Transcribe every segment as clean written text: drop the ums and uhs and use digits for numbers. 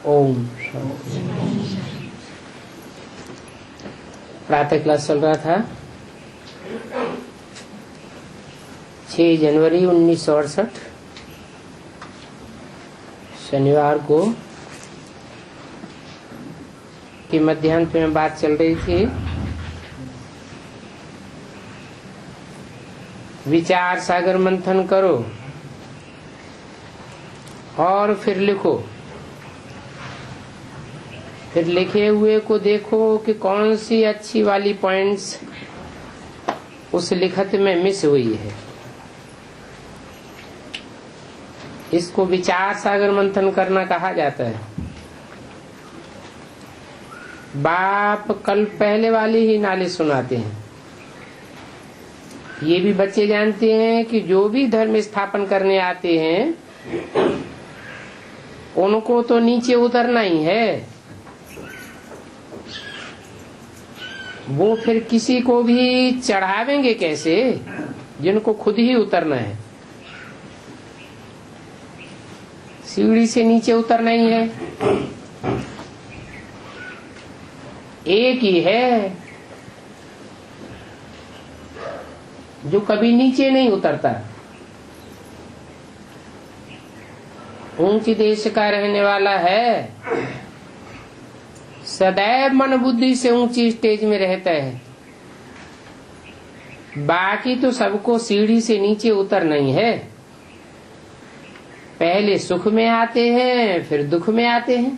ओम प्रातः क्लास चल रहा था 6 जनवरी 1968 शनिवार को की मध्याह्न में बात चल रही थी विचार सागर मंथन करो और फिर लिखो। फिर लिखे हुए को देखो कि कौन सी अच्छी वाली पॉइंट्स उस लिखत में मिस हुई है। इसको विचार सागर मंथन करना कहा जाता है। बाप कल पहले वाली ही नाले सुनाते हैं। ये भी बच्चे जानते हैं कि जो भी धर्म स्थापन करने आते हैं उनको तो नीचे उतरना ही है। वो फिर किसी को भी चढ़ावेंगे कैसे जिनको खुद ही उतरना है। सीढ़ी से नीचे उतरना ही है। एक ही है जो कभी नीचे नहीं उतरता। ऊंची देश का रहने वाला है, सदैव मन बुद्धि से ऊंची स्टेज में रहता है। बाकी तो सबको सीढ़ी से नीचे उतरना ही है। पहले सुख में आते हैं फिर दुख में आते हैं।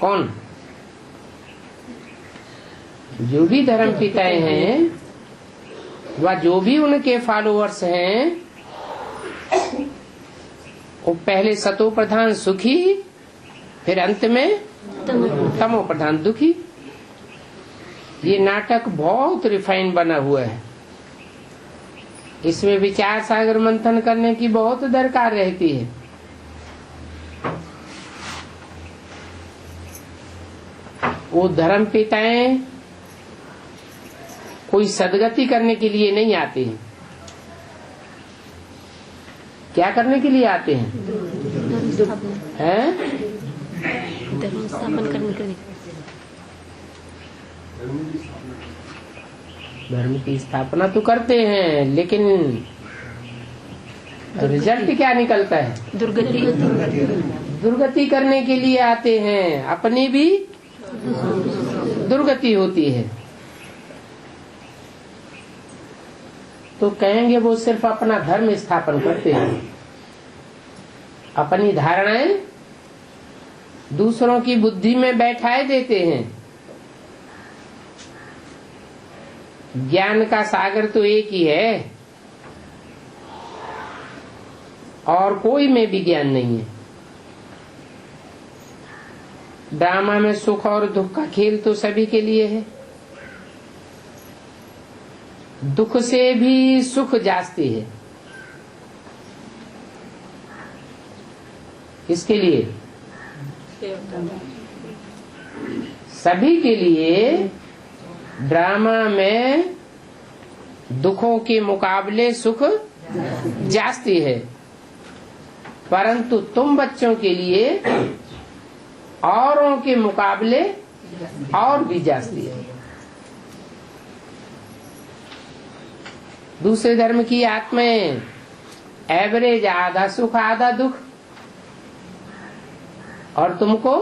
कौन? जो भी धर्म पिताएं हैं व जो भी उनके फॉलोअर्स हैं वो पहले सतो प्रधान सुखी फिर अंत में तमो प्रधान दुखी। ये नाटक बहुत रिफाइन बना हुआ है। इसमें विचार सागर मंथन करने की बहुत दरकार रहती है। वो धर्म पिताएं कोई सदगति करने के लिए नहीं आते हैं। क्या करने के लिए आते हैं? धर्म स्थापन करने के लिए। धर्म की स्थापना तो करते हैं लेकिन रिजल्ट क्या निकलता है? दुर्गति करने के लिए आते हैं। अपनी भी दुर्गति होती है तो कहेंगे वो सिर्फ अपना धर्म स्थापन करते हैं। अपनी धारणाएं दूसरों की बुद्धि में बैठाए देते हैं। ज्ञान का सागर तो एक ही है और कोई में भी ज्ञान नहीं है। ड्रामा में सुख और दुख का खेल तो सभी के लिए है। दुख से भी सुख जास्ती है। किसके लिए? सभी के लिए ड्रामा में दुखों के मुकाबले सुख जास्ती है। परंतु तुम बच्चों के लिए औरों के मुकाबले और भी जास्ती है। दूसरे धर्म की आत्माएं एवरेज आधा सुख आधा दुख और तुमको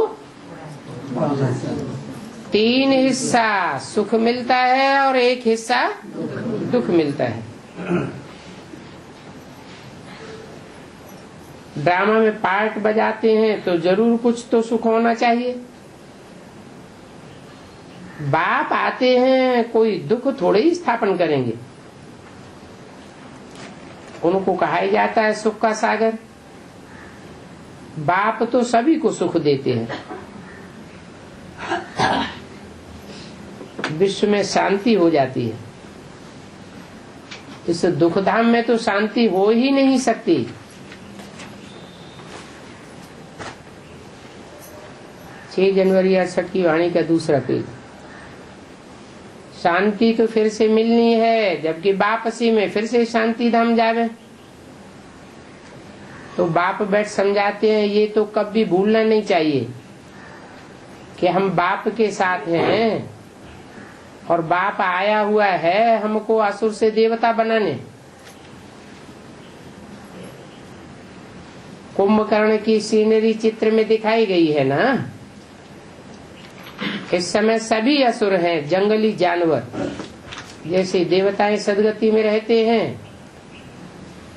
3 हिस्सा सुख मिलता है और 1 हिस्सा दुख मिलता है। ड्रामा में पार्ट बजाते हैं तो जरूर कुछ तो सुख होना चाहिए। बाप आते हैं कोई दुख थोड़े ही स्थापन करेंगे। उनको कहा ही जाता है सुख का सागर। बाप तो सभी को सुख देते हैं। विश्व में शांति हो जाती है। इस दुखधाम में तो शांति हो ही नहीं सकती। छह जनवरी 68 की वाणी का दूसरा पेज। शांति तो फिर से मिलनी है, जबकि वापसी में फिर से शांति धाम जावे तो बाप बैठ समझाते हैं, ये तो कभी भूलना नहीं चाहिए कि हम बाप के साथ हैं और बाप आया हुआ है हमको असुर से देवता बनाने। कुंभकर्ण की सीनरी चित्र में दिखाई गई है ना। इस समय सभी असुर हैं, जंगली जानवर। जैसे देवताएं सदगति में रहते हैं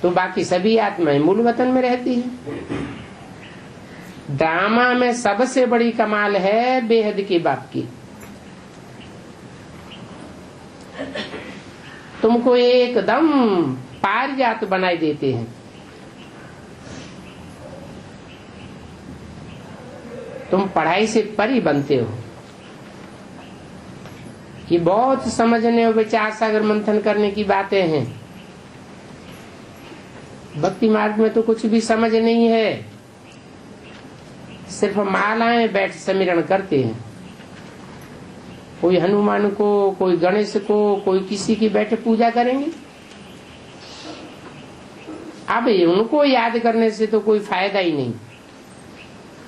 तो बाकी सभी आत्माएं मूल वतन में रहती हैं। ड्रामा में सबसे बड़ी कमाल है बेहद के बाप की। तुमको एकदम पारिजात बनाई देते हैं। तुम पढ़ाई से परी बनते हो। ये बहुत समझने और विचार सागर मंथन करने की बातें हैं। भक्ति मार्ग में तो कुछ भी समझ नहीं है, सिर्फ मालाएं बैठ समीरण करते हैं। कोई हनुमान को, कोई गणेश को, कोई किसी की बैठे पूजा करेंगे। अब उनको याद करने से तो कोई फायदा ही नहीं।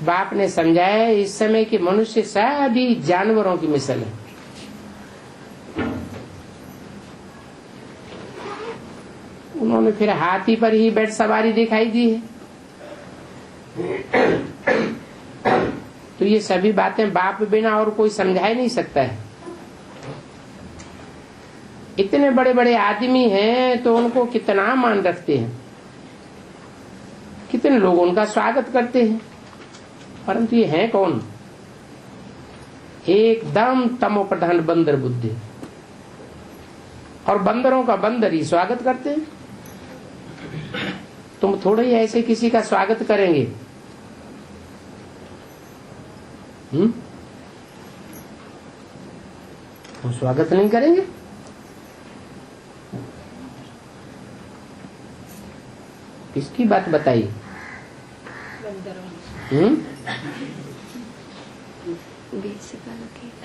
बाप ने समझाया इस समय के मनुष्य सभी जानवरों की मिसाल है। उन्होंने फिर हाथी पर ही बैठ सवारी दिखाई दी है। तो ये सभी बातें बाप बिना और कोई समझा ही नहीं सकता है। इतने बड़े बड़े आदमी हैं तो उनको कितना मान रखते हैं, कितने लोग उनका स्वागत करते हैं, परंतु ये है कौन? एकदम तमो प्रधान बंदर बुद्धि। और बंदरों का बंदर ही स्वागत करते हैं। तुम थोड़े ही ऐसे किसी का स्वागत करेंगे। हम स्वागत नहीं करेंगे। किसकी बात बताइए?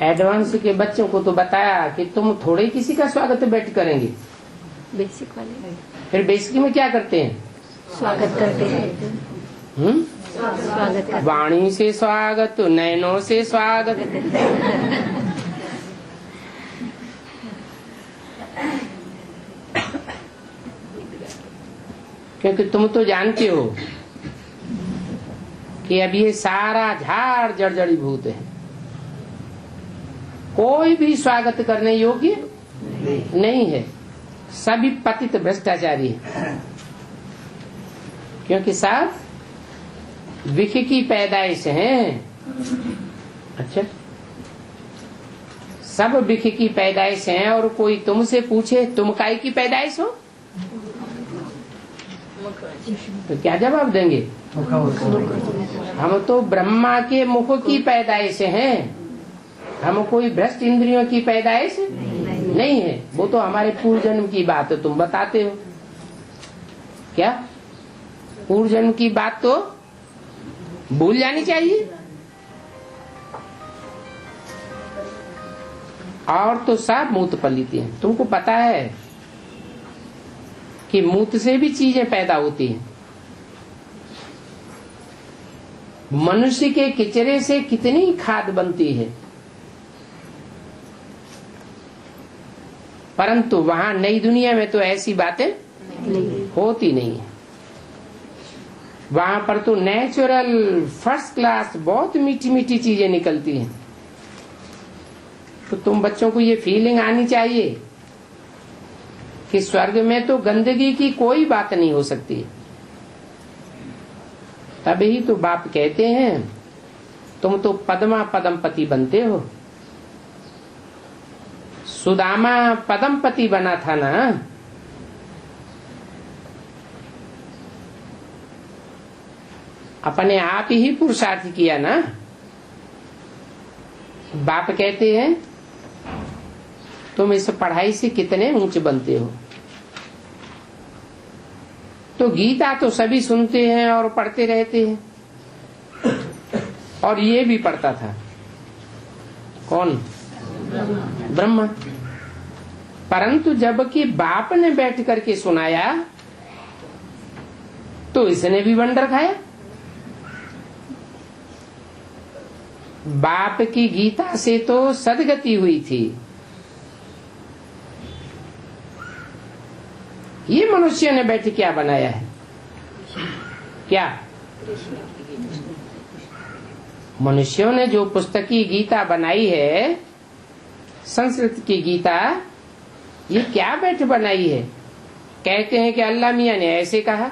एडवांस के बच्चों को तो बताया कि तुम थोड़े ही किसी का स्वागत बैठ करेंगे। बेसिक वाले फिर बेसिक में क्या करते हैं? स्वागत करते हैं। स्वागत करते। वाणी से स्वागत, नयनों से स्वागत। क्योंकि तुम तो जानते हो कि अब ये सारा झाड़ जड़जड़ीभूत है, कोई भी स्वागत करने योग्य नहीं है। सभी पतित भ्रष्टाचारी है, क्योंकि सब विख की पैदाइश हैं। अच्छा, सब विख की पैदाइश हैं और कोई तुमसे पूछे तुम काय की पैदाइश हो तो क्या जवाब देंगे? हम तो ब्रह्मा के मुख की पैदाइश हैं, हम कोई भ्रष्ट इंद्रियों की पैदाइश नहीं है। वो तो हमारे पूर्व जन्म की बात है, तुम बताते हो क्या? पूर्व जन्म की बात तो भूल जानी चाहिए। और तो सब मूत पलित हैं। तुमको पता है कि मूत से भी चीजें पैदा होती हैं। मनुष्य के किचरे से कितनी खाद बनती है, परंतु वहां नई दुनिया में तो ऐसी बातें होती नहीं है। वहां पर तो नेचुरल फर्स्ट क्लास बहुत मीठी मीठी चीजें निकलती हैं। तो तुम बच्चों को ये फीलिंग आनी चाहिए कि स्वर्ग में तो गंदगी की कोई बात नहीं हो सकती। तभी तो बाप कहते हैं तुम तो पद्मा पदमपति बनते हो। सुदामा पदमपति बना था ना। अपने आप ही पुरुषार्थ किया ना। बाप कहते हैं तुम इस पढ़ाई से कितने ऊंच बनते हो। तो गीता तो सभी सुनते हैं और पढ़ते रहते हैं, और ये भी पढ़ता था कौन? ब्रह्मा। परंतु जबकि बाप ने बैठ करके सुनाया तो तो इसने भी बंडर खाया। बाप की गीता से तो सदगति हुई थी, ये मनुष्य ने बैठ क्या बनाया है? क्या मनुष्यों ने जो पुस्तकी गीता बनाई है, संस्कृत की गीता, ये क्या बैठ बनाई है? कहते हैं कि अल्लाह मियां ने ऐसे कहा,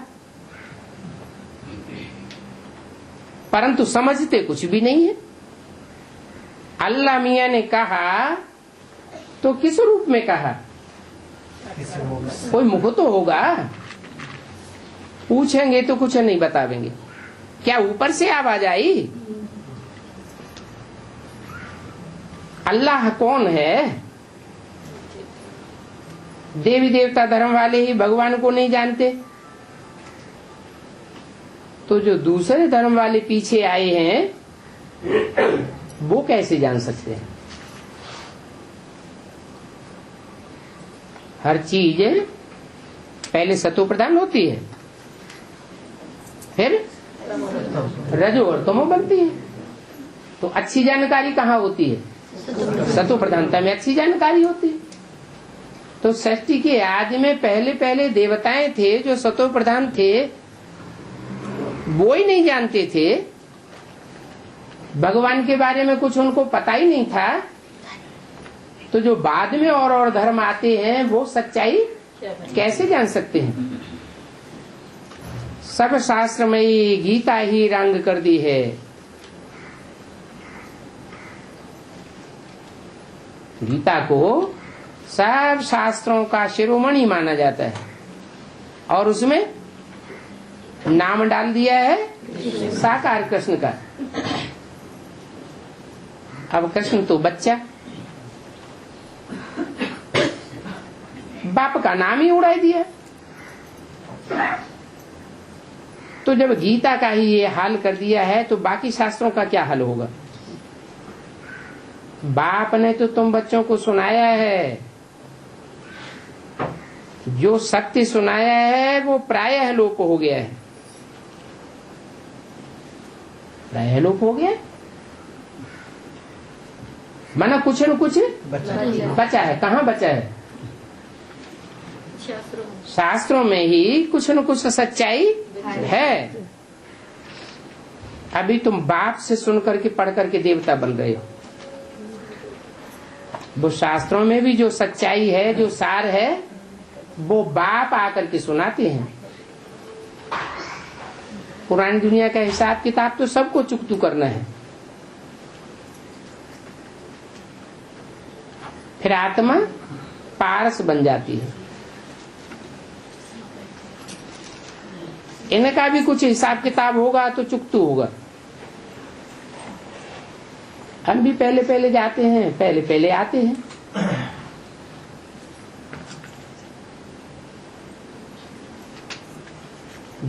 परंतु समझते कुछ भी नहीं है। अल्लाह मियां ने कहा तो किस रूप में कहा? कोई मुख तो होगा, पूछेंगे तो कुछ नहीं बतावेंगे। क्या ऊपर से आवाज आई? अल्लाह कौन है? देवी देवता धर्म वाले ही भगवान को नहीं जानते, तो जो दूसरे धर्म वाले पीछे आए हैं वो कैसे जान सकते हैं? हर चीज पहले सतो प्रधान होती है, फिर रजो और तमो बनती है। तो अच्छी जानकारी कहाँ होती है? सतो प्रधानता में अच्छी जानकारी होती है। तो सृष्टि के आदि में पहले पहले देवताएं थे जो सतो प्रधान थे, वो ही नहीं जानते थे, भगवान के बारे में कुछ उनको पता ही नहीं था। तो जो बाद में और धर्म आते हैं वो सच्चाई कैसे जान सकते हैं? सब शास्त्रमयी गीता ही रंग कर दी है। गीता को सब शास्त्रों का शिरोमणि माना जाता है और उसमें नाम डाल दिया है साकार कृष्ण का। अब कृष्ण तो बच्चा, बाप का नाम ही उड़ा दिया। तो जब गीता का ही ये हाल कर दिया है तो बाकी शास्त्रों का क्या हाल होगा? बाप ने तो तुम बच्चों को सुनाया है, जो सत्य सुनाया है वो प्रायः लोप हो गया है। प्रायः लोप हो गया, माना कुछ न कुछ बचा है। कहाँ बचा है? शास्त्रों में ही कुछ न कुछ सच्चाई है। अभी तुम बाप से सुन करके पढ़ करके देवता बन रहे हो। वो शास्त्रों में भी जो सच्चाई है, जो सार है, वो बाप आकर के सुनाते हैं। पुरानी दुनिया का हिसाब किताब तो सबको चुकतू करना है। फिर आत्मा पारस बन जाती है। इनका भी कुछ हिसाब किताब होगा तो चुकतू होगा। हम भी पहले पहले जाते हैं, पहले पहले आते हैं।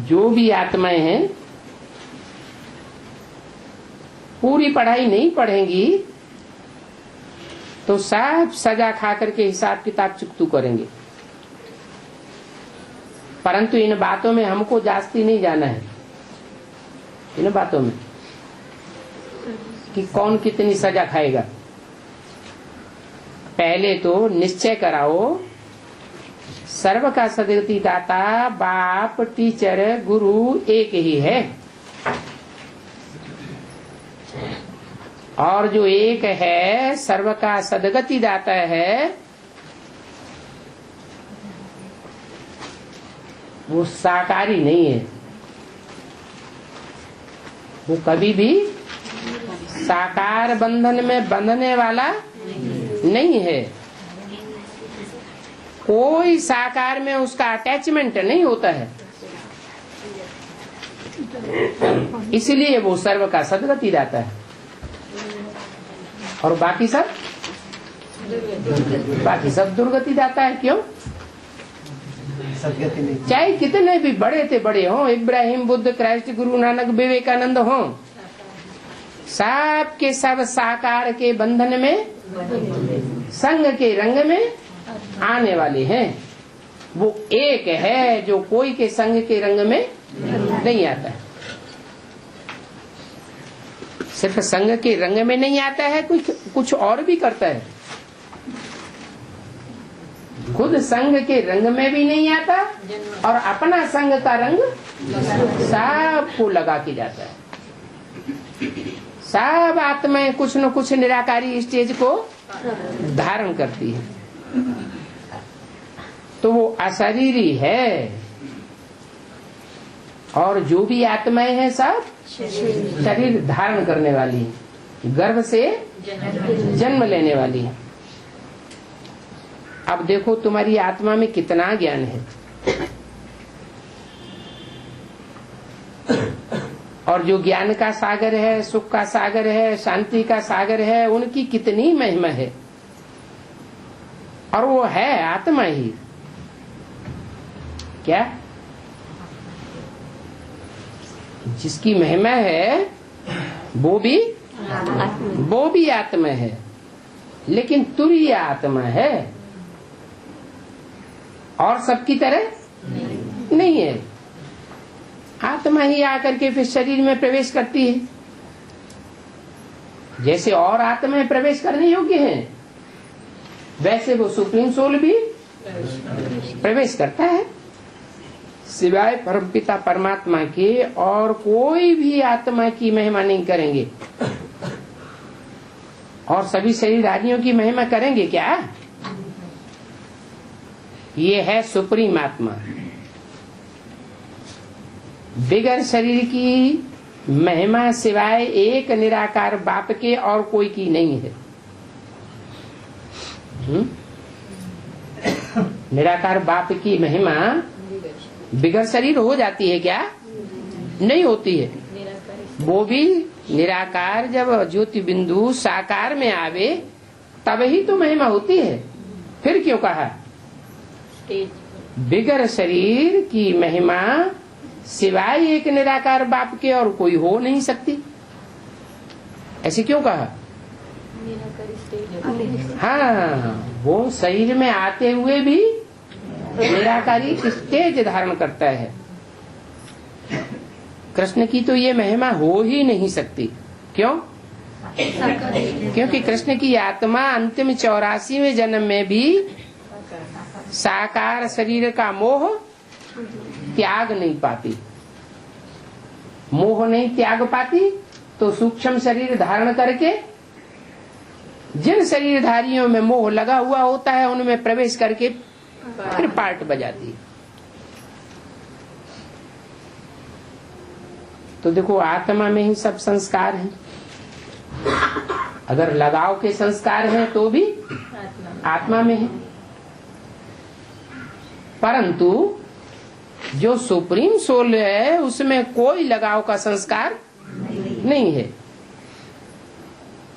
जो भी आत्माएं हैं पूरी पढ़ाई नहीं पढ़ेंगी तो सब सजा खा करके हिसाब किताब चुकतू करेंगे। परंतु इन बातों में हमको जास्ती नहीं जाना है, इन बातों में कि कौन कितनी सजा खाएगा। पहले तो निश्चय कराओ, सर्व का सदगति दाता बाप टीचर गुरु एक ही है, और जो एक है सर्व का सदगति दाता है वो साकारी नहीं है। वो कभी भी साकार बंधन में बंधने वाला नहीं है। कोई साकार में उसका अटैचमेंट नहीं होता है, इसलिए वो सर्व का सदगति दाता है। और बाकी सब दुर्गति दाता है। क्यों? चाहे कितने भी बड़े थे बड़े हों, इब्राहिम, बुद्ध, क्राइस्ट, गुरु नानक, विवेकानंद हों, सब के सब साकार के बंधन में, संग के रंग में आने वाले हैं। वो एक है जो कोई के संग के रंग में नहीं आता है। सिर्फ संग के रंग में नहीं आता है, कुछ और भी करता है। खुद संग के रंग में भी नहीं आता और अपना संग का रंग सबको लगा के जाता है। सब आत्माएं कुछ न कुछ निराकारी स्टेज को धारण करती है, तो वो अशरीरी है। और जो भी आत्माएं हैं सब शरीर धारण करने वाली है, गर्भ से जन्म लेने वाली है। अब देखो तुम्हारी आत्मा में कितना ज्ञान है, और जो ज्ञान का सागर है, सुख का सागर है, शांति का सागर है, उनकी कितनी महिमा है। और वो है आत्मा ही। क्या? जिसकी महिमा है वो भी आत्मा है, लेकिन तुरीय आत्मा है, और सबकी तरह नहीं है। आत्मा ही आकर के फिर शरीर में प्रवेश करती है। जैसे और आत्माएं प्रवेश करने योग्य हैं, वैसे वो सुप्रीम सोल भी प्रवेश करता है। सिवाय परमपिता परमात्मा के और कोई भी आत्मा की महिमा नहीं करेंगे। और सभी शरीरधारियों की महिमा करेंगे क्या? ये है सुप्रीम आत्मा। बिगर शरीर की महिमा सिवाय एक निराकार बाप के और कोई की नहीं है। निराकार बाप की महिमा बिगर शरीर हो जाती है क्या? नहीं होती है। वो भी निराकार जब ज्योति बिंदु साकार में आवे तब ही तो महिमा होती है। फिर क्यों कहा बिगर शरीर की महिमा सिवाय एक निराकार बाप के और कोई हो नहीं सकती? ऐसे क्यों कहा? हाँ, वो शरीर में आते हुए भी निराकारी स्टेज धारण करता है। कृष्ण की तो ये महिमा हो ही नहीं सकती। क्यों? क्योंकि कृष्ण की आत्मा अंतिम 84वें जन्म में भी साकार शरीर का मोह त्याग नहीं पाती। मोह नहीं त्याग पाती तो सूक्ष्म शरीर धारण करके जिन शरीरधारियों में मोह लगा हुआ होता है उनमें प्रवेश करके फिर पार्ट बजाती है। तो देखो आत्मा में ही सब संस्कार हैं। अगर लगाव के संस्कार हैं तो भी आत्मा में है, परंतु जो सुप्रीम सोल है उसमें कोई लगाव का संस्कार नहीं है।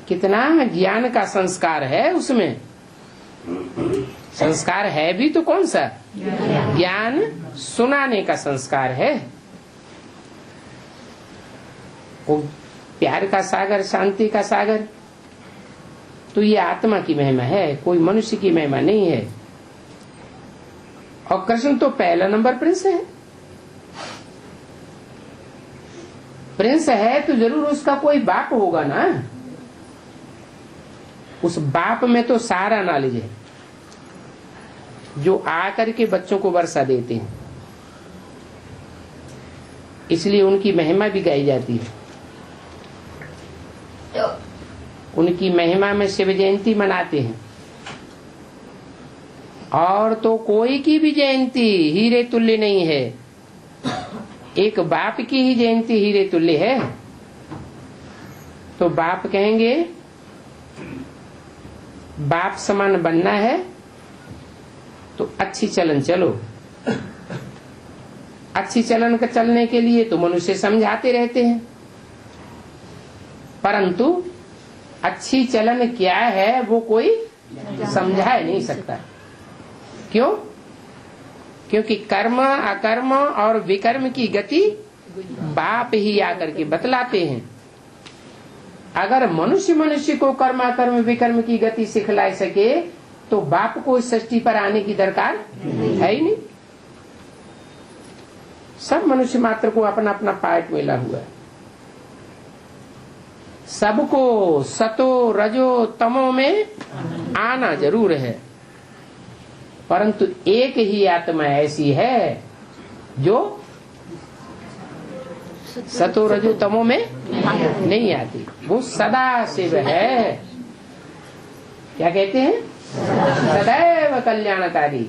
कितना ज्ञान का संस्कार है उसमें। संस्कार है भी तो कौन सा? ज्ञान सुनाने का संस्कार है। वो प्यार का सागर, शांति का सागर, तो ये आत्मा की महिमा है, कोई मनुष्य की महिमा नहीं है। और कृष्ण तो पहला नंबर प्रिंस है। प्रिंस है तो जरूर उसका कोई बाप होगा ना। उस बाप में तो सारा नॉलेज है जो आकर के बच्चों को वर्षा देते हैं, इसलिए उनकी महिमा भी गाई जाती है। उनकी महिमा में शिव जयंती मनाते हैं। और तो कोई की भी जयंती हीरे तुल्य नहीं है, एक बाप की ही जयंती हीरे तुल्य है। तो बाप कहेंगे बाप समान बनना है तो अच्छी चलन चलो। अच्छी चलन का चलने के लिए तो मनुष्य समझाते रहते हैं, परंतु अच्छी चलन क्या है वो कोई समझा नहीं सकता। क्यों? क्योंकि कर्म अकर्म और विकर्म की गति बाप ही आकर के बतलाते हैं। अगर मनुष्य को कर्म अकर्म विकर्म की गति सिखला सके तो बाप को इस सृष्टि पर आने की दरकार है ही नहीं। सब मनुष्य मात्र को अपना अपना पार्ट मिला हुआ है। सबको सतो रजो तमो में आना जरूर है, परंतु एक ही आत्मा ऐसी है जो सतो रजो तमो में नहीं आती। वो सदा शिव है। क्या कहते हैं? सदैव कल्याणकारी।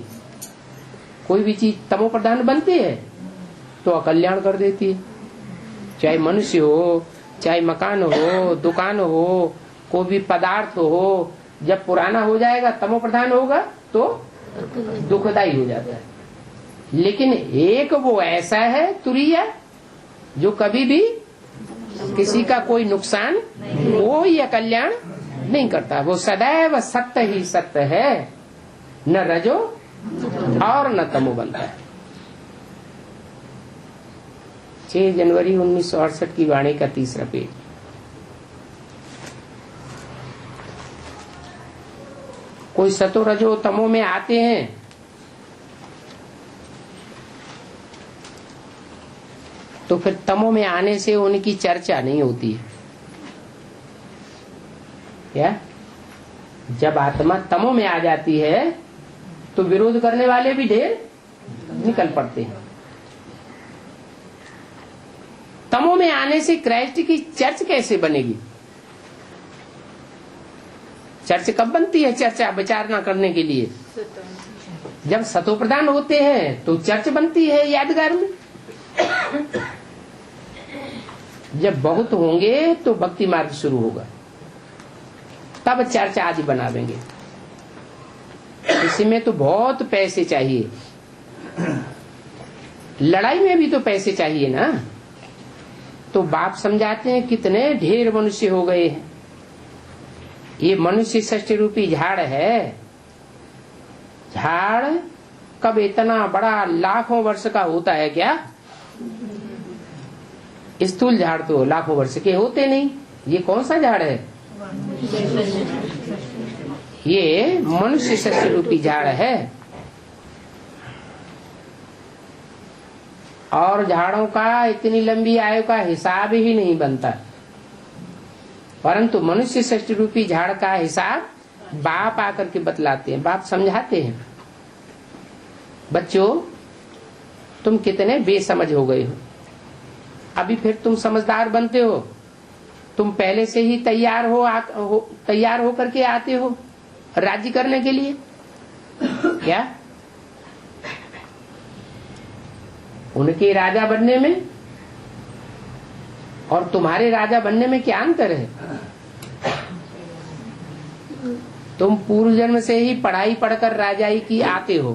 कोई भी चीज तमो प्रधान बनती है तो अकल्याण कर देती है। चाहे मनुष्य हो, चाहे मकान हो, दुकान हो, कोई भी पदार्थ हो, जब पुराना हो जाएगा तमो प्रधान होगा तो दुखदाई हो जाता है। लेकिन एक वो ऐसा है तुरीय जो कभी भी किसी का कोई नुकसान, कोई कल्याण नहीं करता। वो सदैव सत्य ही सत्य है, न रजो और न तमो बनता है। 6 जनवरी 1968 की वाणी का 3रा पेज। कोई सतो रजो तमो में आते हैं तो फिर तमो में आने से उनकी चर्चा नहीं होती है। क्या? जब आत्मा तमो में आ जाती है तो विरोध करने वाले भी ढेर निकल पड़ते हैं। तमो में आने से क्राइस्ट की चर्च कैसे बनेगी? चर्च कब बनती है? चर्चा विचारना करने के लिए जब सतो प्रधान होते हैं तो चर्च बनती है यादगार में। जब बहुत होंगे तो भक्ति मार्ग शुरू होगा, तब चर्च आदि बनावेंगे। इसमें तो बहुत पैसे चाहिए, लड़ाई में भी तो पैसे चाहिए ना। तो बाप समझाते हैं कितने ढेर मनुष्य हो गए हैं। ये मनुष्य षष्ठी रूपी झाड़ है। झाड़ कब इतना बड़ा लाखों वर्ष का होता है क्या? स्थूल झाड़ तो लाखों वर्ष के होते नहीं। ये कौन सा झाड़ है? ये मनुष्य षष्ठी रूपी झाड़ है। और झाड़ों का इतनी लंबी आयु का हिसाब ही नहीं बनता, परंतु मनुष्य षष्ठी रूपी झाड़ का हिसाब बाप आकर के बतलाते हैं। बाप समझाते हैं, बच्चों तुम कितने बेसमझ हो गए हो, अभी फिर तुम समझदार बनते हो। तुम पहले से ही तैयार हो करके आते हो राज्य करने के लिए। क्या? उनके राजा बनने में और तुम्हारे राजा बनने में क्या अंतर है? तुम पूर्व जन्म से ही पढ़ाई पढ़कर राजाई की आते हो,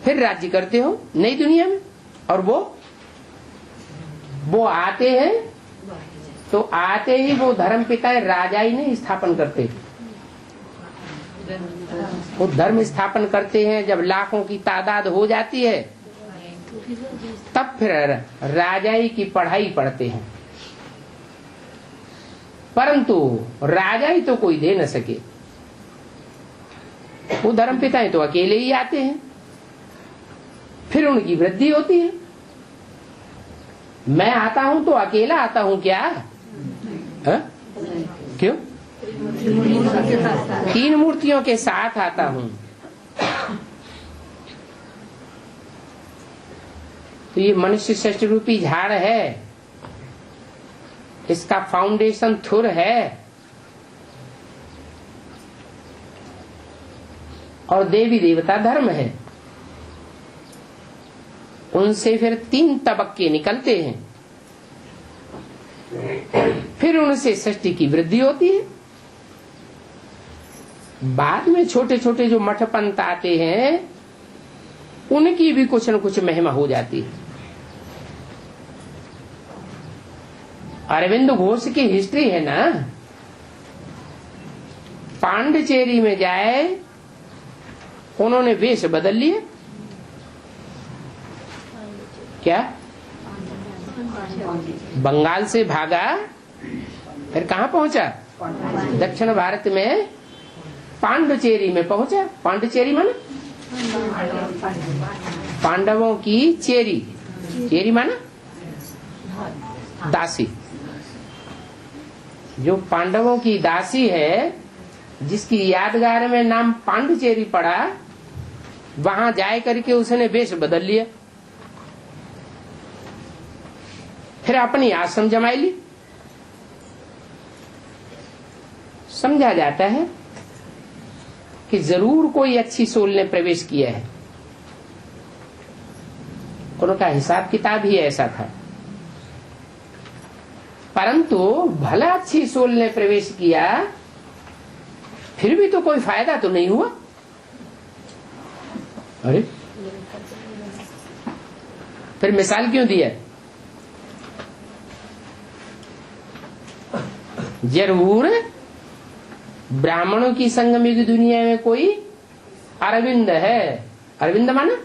फिर राज्य करते हो नई दुनिया में। और वो आते हैं तो आते ही वो धर्म पिता राजाई नहीं स्थापन करते। वो धर्म स्थापन करते हैं जब लाखों की तादाद हो जाती है, तब फिर राजाई की पढ़ाई पढ़ते हैं। परंतु राजाई तो कोई दे न सके। वो धर्म पिता तो अकेले ही आते हैं, फिर उनकी वृद्धि होती है। मैं आता हूं तो अकेला आता हूं क्या? क्यों? 3 मूर्तियों के साथ आता हूं। तो ये मनुष्य षष्ठी रूपी झाड़ है, इसका फाउंडेशन थुर है। और देवी देवता धर्म है। उनसे फिर 3 तबक्के निकलते हैं, फिर उनसे षष्ठी की वृद्धि होती है। बाद में छोटे छोटे जो मठ पंथ आते हैं उनकी भी कुछ न कुछ महिमा हो जाती है। अरविंद घोष की हिस्ट्री है ना, पांडिचेरी में जाए उन्होंने वेश बदल लिए। क्या? बंगाल से भागा, फिर कहाँ पहुंचा? दक्षिण भारत में पांडिचेरी में पहुंचा। पांडिचेरी माने पांडवों की चेरी, चेरी माना दासी। जो पांडवों की दासी है, जिसकी यादगार में नाम पांडुचेरी पड़ा, वहां जाए करके उसने वेश बदल लिया, फिर अपनी आश्रम जमाई ली। समझा जाता है कि जरूर कोई अच्छी सोल ने प्रवेश किया है। उनका हिसाब किताब ही ऐसा था। परंतु भला अच्छी सोल ने प्रवेश किया, फिर भी तो कोई फायदा तो नहीं हुआ। अरे फिर मिसाल क्यों दिया? जरूर ब्राह्मणों की संगमी की दुनिया में कोई अरविंद है। अरविंद माना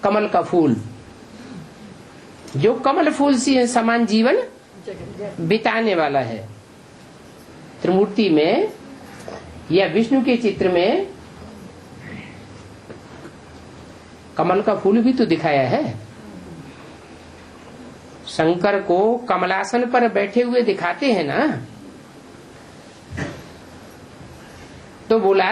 कमल का फूल, जो कमल फूल से समान जीवन बिताने वाला है। त्रिमूर्ति में या विष्णु के चित्र में कमल का फूल भी तो दिखाया है। शंकर को कमलासन पर बैठे हुए दिखाते हैं ना, तो बोला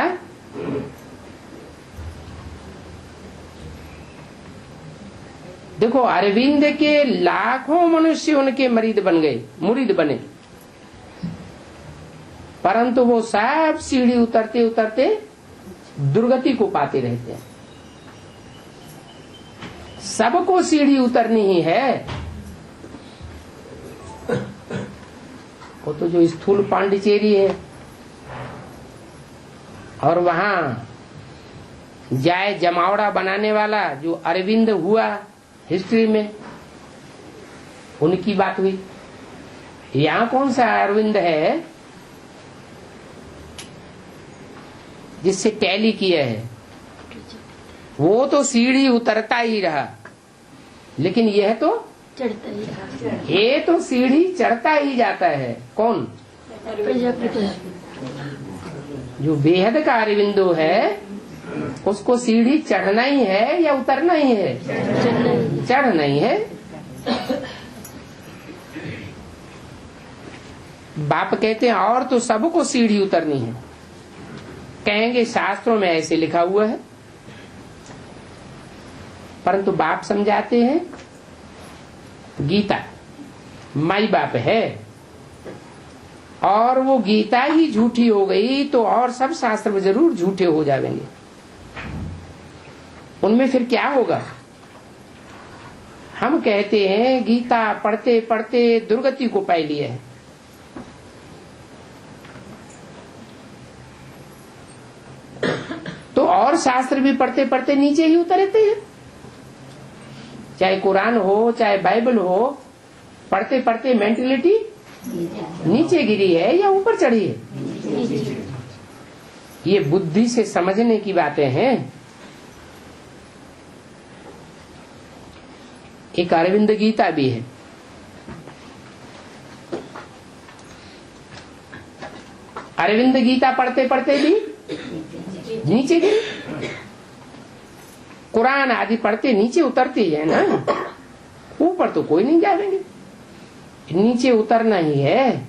देखो अरविंद के लाखों मनुष्य उनके मुरीद बने, परंतु वो सब सीढ़ी उतरते उतरते दुर्गति को पाते रहते हैं। सबको सीढ़ी उतरनी ही है। वो तो जो स्थूल पांडिचेरी है, और वहां जाए जमावड़ा बनाने वाला जो अरविंद हुआ हिस्ट्री में, उनकी बात हुई। यहाँ कौन सा अरविंद है जिससे टैली किया है? वो तो सीढ़ी उतरता ही रहा, लेकिन यह तो चढ़ता ही रहा। ये तो सीढ़ी चढ़ता ही जाता है। कौन? प्रजापति। जो बेहद का अरविंदो है, उसको सीढ़ी चढ़ना ही है या उतरना ही है? चढ़ना ही है। बाप कहते हैं और तो सबको सीढ़ी उतरनी है। कहेंगे शास्त्रों में ऐसे लिखा हुआ है, परंतु बाप समझाते हैं गीता माई बाप है, और वो गीता ही झूठी हो गई तो और सब शास्त्र जरूर झूठे हो जाएंगे। उनमें फिर क्या होगा? हम कहते हैं गीता पढ़ते पढ़ते दुर्गति को पा लिया है। तो और शास्त्र भी पढ़ते पढ़ते नीचे ही उतरते हैं। चाहे कुरान हो चाहे बाइबल हो, पढ़ते पढ़ते मेंटेलिटी नीचे गिरी है या ऊपर चढ़ी है? ये बुद्धि से समझने की बातें हैं। एक अरविंद गीता भी है। अरविंद गीता पढ़ते पढ़ते भी नीचे गिरी। कुरान आदि पढ़ते नीचे उतरती है ना, ऊपर तो कोई नहीं जाएंगे। नीचे उतरना ही है।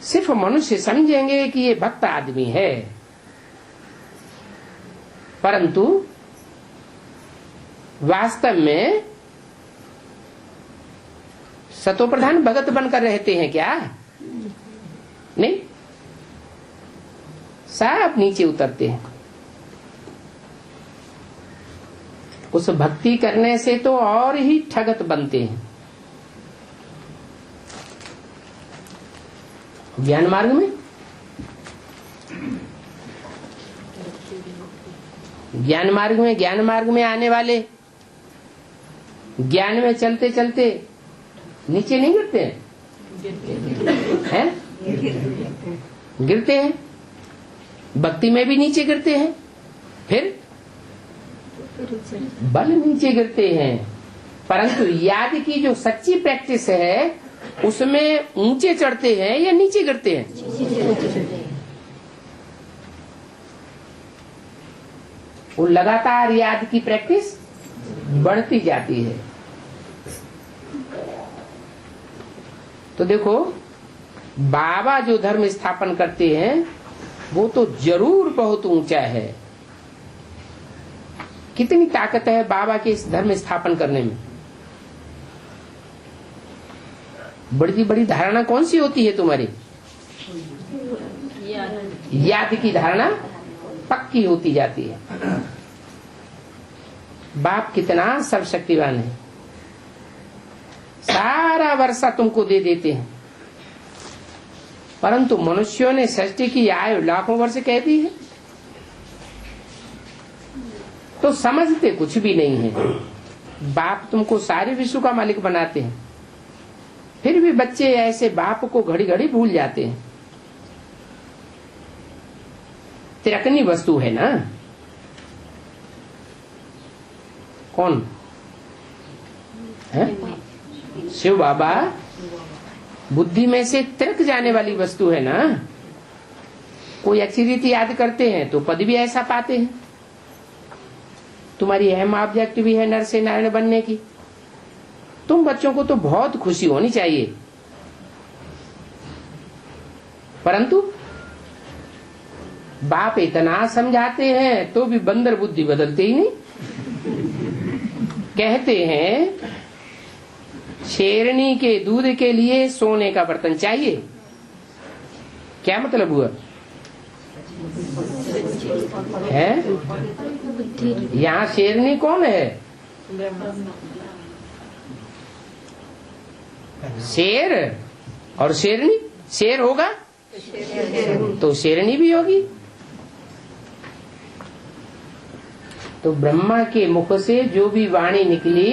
सिर्फ मनुष्य समझेंगे कि ये भक्त आदमी है, परंतु वास्तव में सतो प्रधान भगत बनकर रहते हैं क्या? नहीं, सब नीचे उतरते हैं। उस भक्ति करने से तो और ही ठगत बनते हैं। ज्ञान मार्ग में आने वाले ज्ञान में चलते चलते नीचे नहीं गिरते हैं? गिरते हैं। भक्ति में भी नीचे गिरते हैं, फिर बल नीचे गिरते हैं। परंतु याद की जो सच्ची प्रैक्टिस है उसमें ऊंचे चढ़ते हैं या नीचे गिरते हैं? वो लगातार याद की प्रैक्टिस बढ़ती जाती है। तो देखो, बाबा जो धर्म स्थापन करते हैं वो तो जरूर बहुत ऊंचा है। कितनी ताकत है बाबा के इस धर्म स्थापन करने में। बड़ी बड़ी धारणा कौन सी होती है तुम्हारी? याद की धारणा पक्की होती जाती है। बाप कितना सर्वशक्तिवान है, सारा वर्षा तुमको दे देते हैं, परंतु मनुष्यों ने सृष्टि की आयु लाखों वर्ष कह दी है, तो समझते कुछ भी नहीं है। बाप तुमको सारे विश्व का मालिक बनाते हैं, फिर भी बच्चे ऐसे बाप को घड़ी घड़ी भूल जाते हैं। तिरकनी वस्तु है ना। कौन है? शिव बाबा बुद्धि में से तिरक जाने वाली वस्तु है ना। कोई अच्छी रीति याद करते हैं तो पद भी ऐसा पाते हैं। तुम्हारी अहम ऑब्जेक्ट भी है नर से नारायण बनने की। तुम बच्चों को तो बहुत खुशी होनी चाहिए, परंतु बाप इतना समझाते हैं तो भी बंदर बुद्धि बदलते ही नहीं। कहते हैं शेरनी के दूध के लिए सोने का बर्तन चाहिए। क्या मतलब हुआ है? यहाँ शेरनी कौन है? शेर और शेरनी। शेर होगा तो शेरनी भी होगी। तो ब्रह्मा के मुख से जो भी वाणी निकली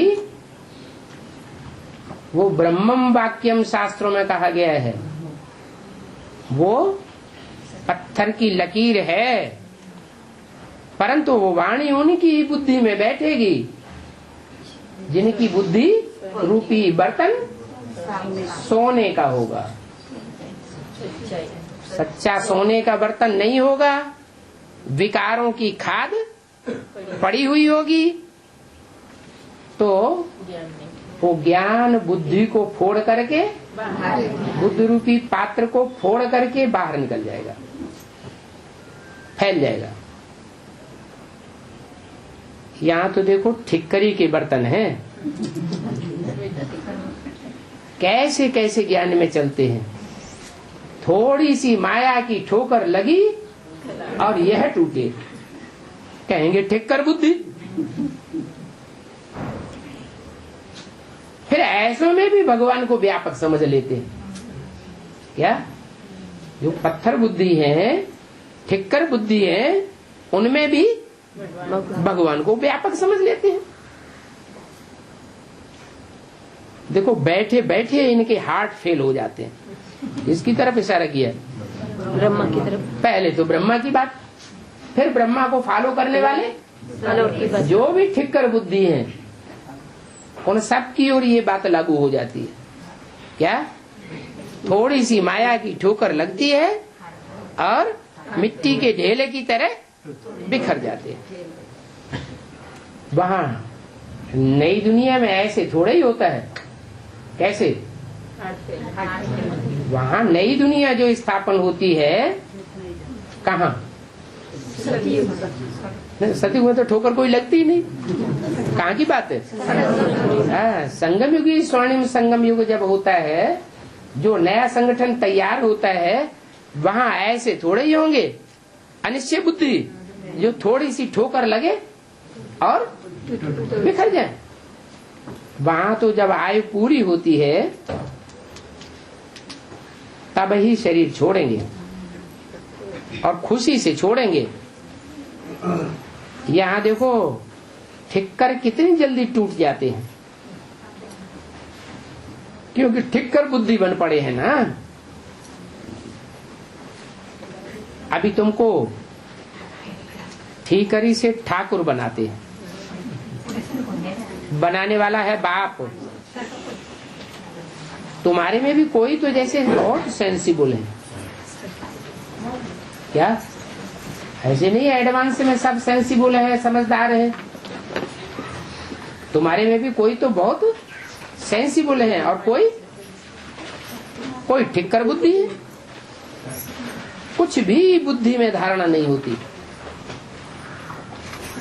वो ब्रह्मम वाक्यम शास्त्रों में कहा गया है। वो पत्थर की लकीर है, परंतु वो वाणी उनकी ही बुद्धि में बैठेगी जिनकी बुद्धि रूपी बर्तन सोने का होगा। सच्चा सोने का बर्तन नहीं होगा, विकारों की खाद पड़ी हुई होगी, तो वो ज्ञान बुद्धि को फोड़ करके, बुद्धि रूपी पात्र को फोड़ करके बाहर निकल जाएगा, फैल जाएगा। यहाँ तो देखो ठिक्करी के बर्तन हैं, कैसे कैसे ज्ञान में चलते हैं। थोड़ी सी माया की ठोकर लगी और यह टूटे, कहेंगे ठिक्कर बुद्धि। फिर ऐसों में भी भगवान को व्यापक समझ लेते हैं। क्या जो पत्थर बुद्धि है, ठिक्कर बुद्धि है, उनमें भी भगवान को व्यापक समझ लेते हैं। देखो बैठे बैठे इनके हार्ट फेल हो जाते हैं। इसकी तरफ इशारा किया, ब्रह्मा की तरफ। पहले तो ब्रह्मा की बात, फिर ब्रह्मा को फॉलो करने वाले जो भी ठिक्कर बुद्धि है, उन सब की ओर ये बात लागू हो जाती है। क्या थोड़ी सी माया की ठोकर लगती है और मिट्टी के ढेले की तरह बिखर जाते हैं। वहां नई दुनिया में ऐसे थोड़ा ही होता है। कैसे? वहां नई दुनिया जो स्थापन होती है, कहाँ? सतयुग में तो ठोकर कोई लगती ही नहीं। कहाँ की बात है? संगम युग, स्वर्णिम संगम युग जब होता है, जो नया संगठन तैयार होता है, वहां ऐसे थोड़े ही होंगे अनिश्चय बुद्धि जो थोड़ी सी ठोकर लगे और बिखर जाए। वहां तो जब आयु पूरी होती है तब ही शरीर छोड़ेंगे और खुशी से छोड़ेंगे। यहाँ देखो ठिक्कर कितनी जल्दी टूट जाते हैं, क्योंकि ठिक्कर बुद्धि बन पड़े हैं ना। अभी तुमको ठीकरी से ठाकुर बनाते हैं, बनाने वाला है बाप। तुम्हारे में भी कोई तो जैसे बहुत सेंसिबल है। क्या ऐसे नहीं एडवांस में सब सेंसिबल है, समझदार है। तुम्हारे में भी कोई तो बहुत सेंसिबल है और कोई ठिक्कर बुद्धि है। कुछ भी बुद्धि में धारणा नहीं होती।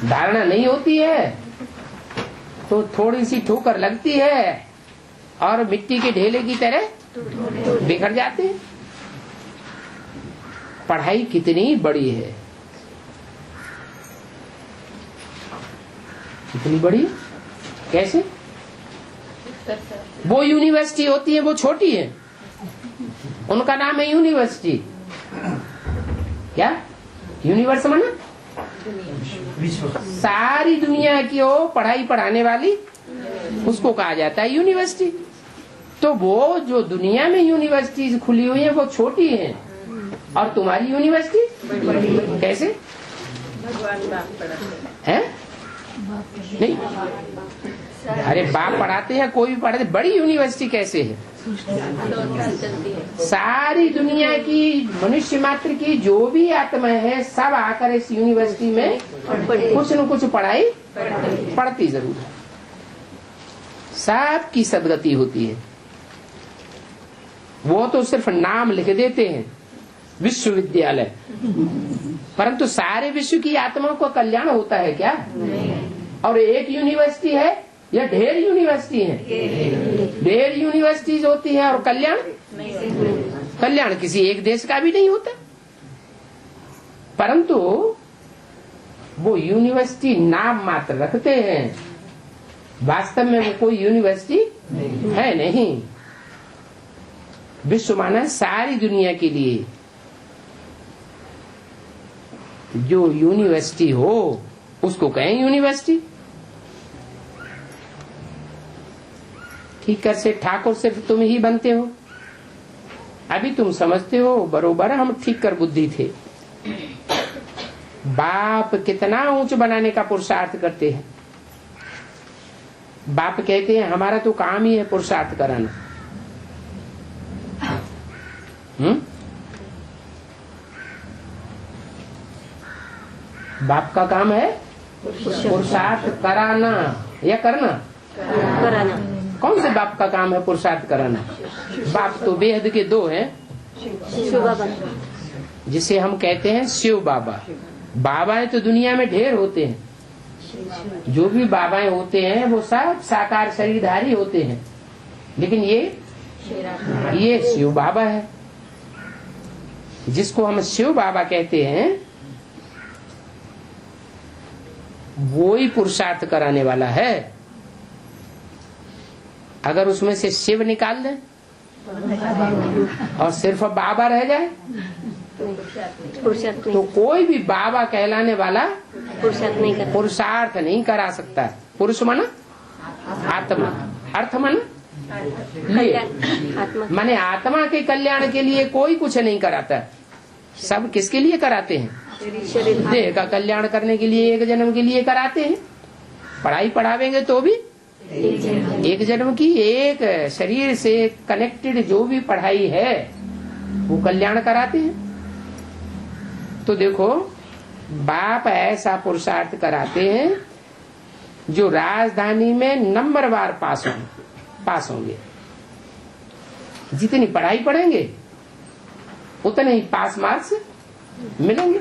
धारणा नहीं होती है तो थोड़ी सी ठोकर लगती है और मिट्टी के ढेले की तरह बिखर जाते हैं। पढ़ाई कितनी बड़ी है, कितनी बड़ी, कैसे? वो यूनिवर्सिटी होती है वो छोटी है, उनका नाम है यूनिवर्सिटी। क्या यूनिवर्स माना? सारी दुनिया की वो पढ़ाई पढ़ाने वाली, उसको कहा जाता है यूनिवर्सिटी। तो वो जो दुनिया में यूनिवर्सिटीज खुली हुई है वो छोटी है और तुम्हारी यूनिवर्सिटी कैसे है? नहीं, अरे बाप पढ़ाते हैं, कोई भी पढ़ाते, बड़ी यूनिवर्सिटी कैसे है? सारी दुनिया की मनुष्य मात्र की जो भी आत्मा है सब आकर इस यूनिवर्सिटी में कुछ न कुछ पढ़ाई पढ़ती जरूर है। सबकी सदगति होती है। वो तो सिर्फ नाम लिख देते हैं विश्वविद्यालय, परंतु सारे विश्व की आत्मा को कल्याण होता है क्या? और एक यूनिवर्सिटी है या ढेर यूनिवर्सिटी है? ढेर यूनिवर्सिटीज होती है और कल्याण किसी एक देश का भी नहीं होता। परंतु वो यूनिवर्सिटी नाम मात्र रखते हैं, वास्तव में वो कोई यूनिवर्सिटी है नहीं। विश्व माना सारी दुनिया के लिए जो यूनिवर्सिटी हो उसको कहें यूनिवर्सिटी। ठीक कर से ठाकुर सिर्फ तुम ही बनते हो। अभी तुम समझते हो बरोबर हम ठीक कर बुद्धि थे। बाप कितना ऊंच बनाने का पुरुषार्थ करते हैं। बाप कहते हैं हमारा तो काम ही है पुरुषार्थ कराना। बाप का काम है पुरुषार्थ कराना या करना? कौन से बाप का काम है पुरुषार्थ कराना? बाप तो बेहद के दो हैं, शिव बाबा, जिसे हम कहते हैं शिव बाबा। बाबाएं तो दुनिया में ढेर होते हैं। जो भी बाबाएं होते हैं वो सब साकार शरीरधारी होते हैं, लेकिन ये शिव बाबा है। जिसको हम शिव बाबा कहते हैं वो ही पुरुषार्थ कराने वाला है। अगर उसमें से शिव निकाल दें और सिर्फ बाबा रह जाए तो कोई भी बाबा कहलाने वाला पुरुषार्थ नहीं करा सकता। पुरुष माना आत्मा, अर्थ माना माने आत्मा के कल्याण के लिए कोई कुछ नहीं कराता। सब किसके लिए कराते हैं? देह का कल्याण करने के लिए, एक जन्म के लिए कराते हैं। पढ़ाई पढ़ावेंगे तो भी एक जन्म की, एक शरीर से कनेक्टेड जो भी पढ़ाई है वो कल्याण कराते हैं। तो देखो बाप ऐसा पुरुषार्थ कराते हैं जो राजधानी में नंबरवार पास होंगे। जितनी पढ़ाई पढ़ेंगे उतने ही पास मार्क्स मिलेंगे।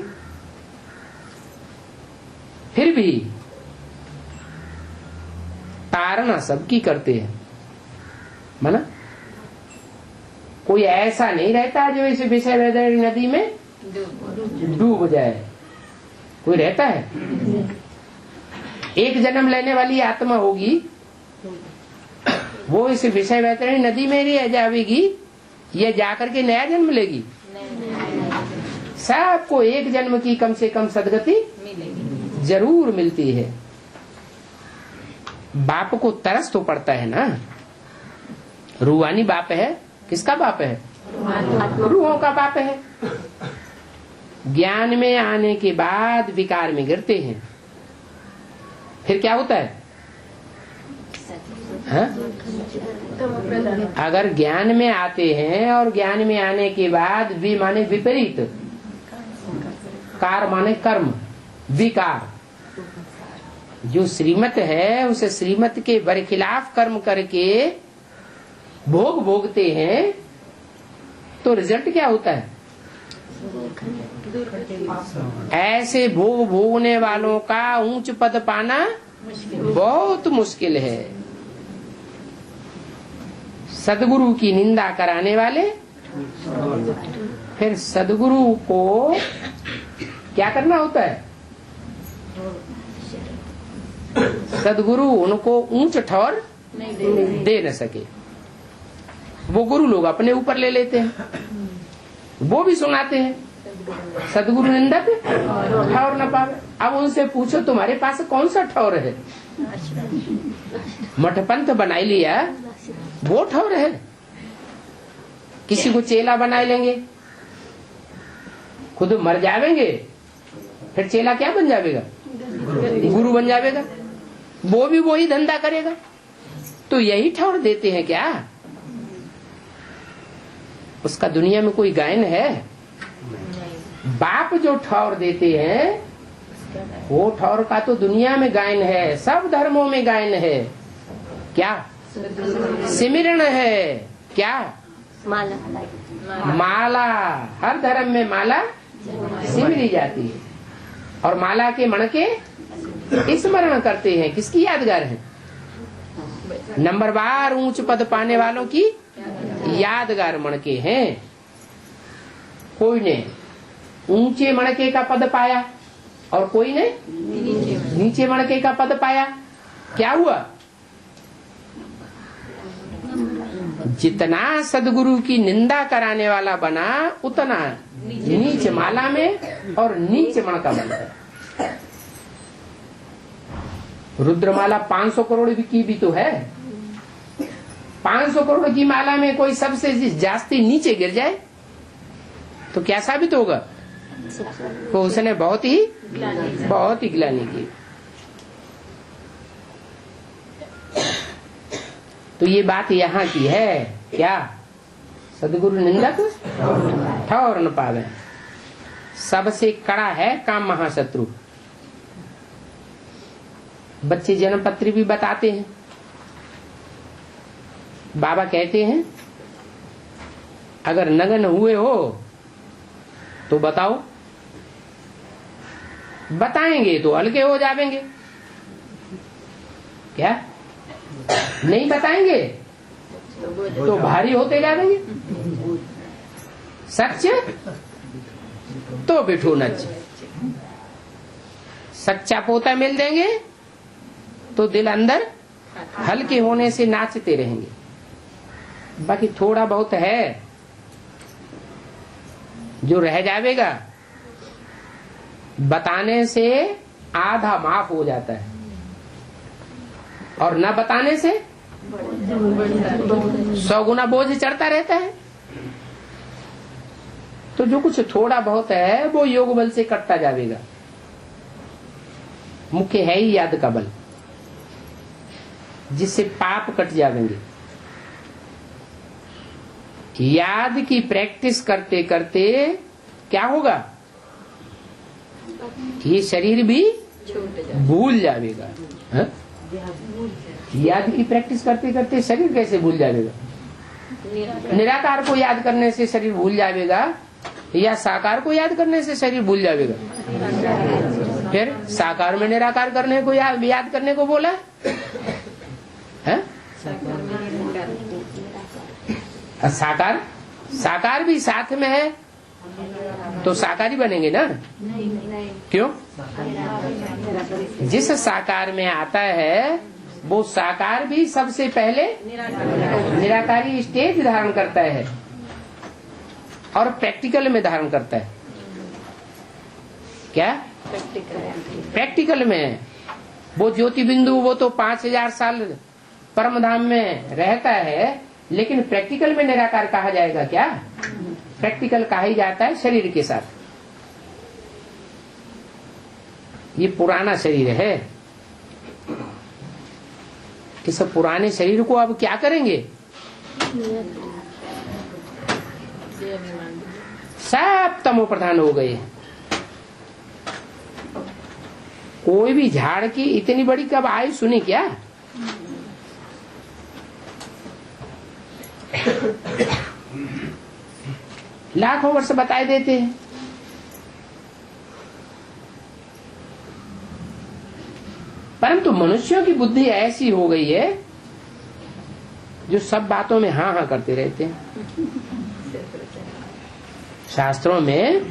फिर भी तारना सबकी करते हैं, माना कोई ऐसा नहीं रहता जो इस विषय वैदर्णी नदी में डूब जाए। कोई रहता है? एक जन्म लेने वाली आत्मा होगी वो इस विषय वैतरणी नदी में रह जाएगी या जाकर के नया जन्म लेगी? सबको एक जन्म की कम से कम सदगति जरूर मिलती है। बाप को तरस तो पड़ता है ना। रूहानी बाप है, किसका बाप है? रूहों का बाप है। ज्ञान में आने के बाद विकार में गिरते हैं, फिर क्या होता है? अगर ज्ञान में आते हैं और ज्ञान में आने के बाद भी माने विपरीत, कार माने कर्म, विकार, जो श्रीमत है उस श्रीमत के बरखिलाफ कर्म करके भोग भोगते हैं तो रिजल्ट क्या होता है? ऐसे भोग भोगने वालों का ऊंच पद पाना बहुत मुश्किल है। सदगुरु की निंदा कराने वाले फिर सदगुरु को क्या करना होता है? सदगुरु उनको ऊंच ठौर दे न सके, वो गुरु लोग अपने ऊपर ले लेते हैं, वो भी सुनाते हैं सदगुरु निंदक ठौर न पावे। अब उनसे पूछो तुम्हारे पास कौन सा ठौर है? मठपंथ बनाई लिया वो ठौर है। किसी को चेला बना लेंगे, खुद मर जावेंगे, फिर चेला क्या बन जाएगा? गुरु बन जाएगा। वो भी वही धंधा करेगा। तो यही ठौर देते हैं क्या? उसका दुनिया में कोई गायन है? बाप जो ठौर देते हैं वो ठौर का तो दुनिया में गायन है, सब धर्मों में गायन है। क्या? सिमरन है। क्या? माला। हर धर्म में माला सिमरी जाती है और माला के मणके स्मरण करते हैं। किसकी यादगार है? नंबरवार ऊंच पद पाने वालों की यादगार मणके हैं। कोई ने ऊंचे मणके का पद पाया और कोई ने नीचे मणके का पद पाया। क्या हुआ? जितना सदगुरु की निंदा कराने वाला बना उतना नीच माला में और नीच मणका बनता है। रुद्रमाला 500 करोड़ की भी तो है। 500 करोड़ की माला में कोई सबसे जास्ती नीचे गिर जाए तो क्या साबित होगा? तो उसने बहुत ही ग्लानि की। तो ये बात यहाँ की है। क्या? सदगुरु निंदक ठौर न पावे। सबसे कड़ा है काम महाशत्रु। बच्चे जन्म पत्री भी बताते हैं। बाबा कहते हैं अगर नगन हुए हो तो बताओ, बताएंगे तो हल्के हो जाएंगे। क्या? नहीं बताएंगे तो भारी होते जाएंगे। सच तो बिठू नच। सच्चा पोता मिल देंगे तो दिल अंदर हल्के होने से नाचते रहेंगे। बाकी थोड़ा बहुत है जो रह जाएगा, बताने से आधा माफ हो जाता है और न बताने से 100 गुना बोझ चढ़ता रहता है। तो जो कुछ थोड़ा बहुत है वो योग बल से कटता जाएगा। मुख्य है ही याद का बल, जिससे पाप कट जाएंगे। याद की प्रैक्टिस करते करते क्या होगा? ये शरीर भी भूल जाएगा। याद की प्रैक्टिस करते करते शरीर कैसे भूल जाएगा? निराकार को याद करने से शरीर भूल जाएगा या साकार को याद करने से शरीर भूल जाएगा? फिर साकार में निराकार करने को याद करने को बोला है? साकार भी साथ में है तो साकार ही बनेंगे ना। क्यों? जिस साकार में आता है वो साकार भी सबसे पहले निराकारी स्टेज धारण करता है और प्रैक्टिकल में धारण करता है। क्या? प्रैक्टिकल में वो ज्योति बिंदु वो तो 5000 साल परम धाम में रहता है, लेकिन प्रैक्टिकल में निराकार कहा जाएगा क्या? प्रैक्टिकल कहा ही जाता है शरीर के साथ। ये पुराना शरीर है। इस पुराने शरीर को अब क्या करेंगे? सब तमो प्रधान हो गए। कोई भी झाड़ की इतनी बड़ी कब आयु सुनी क्या? लाखों वर्ष बताए देते हैं। परंतु मनुष्यों की बुद्धि ऐसी हो गई है जो सब बातों में हाँ हाँ करते रहते हैं। शास्त्रों में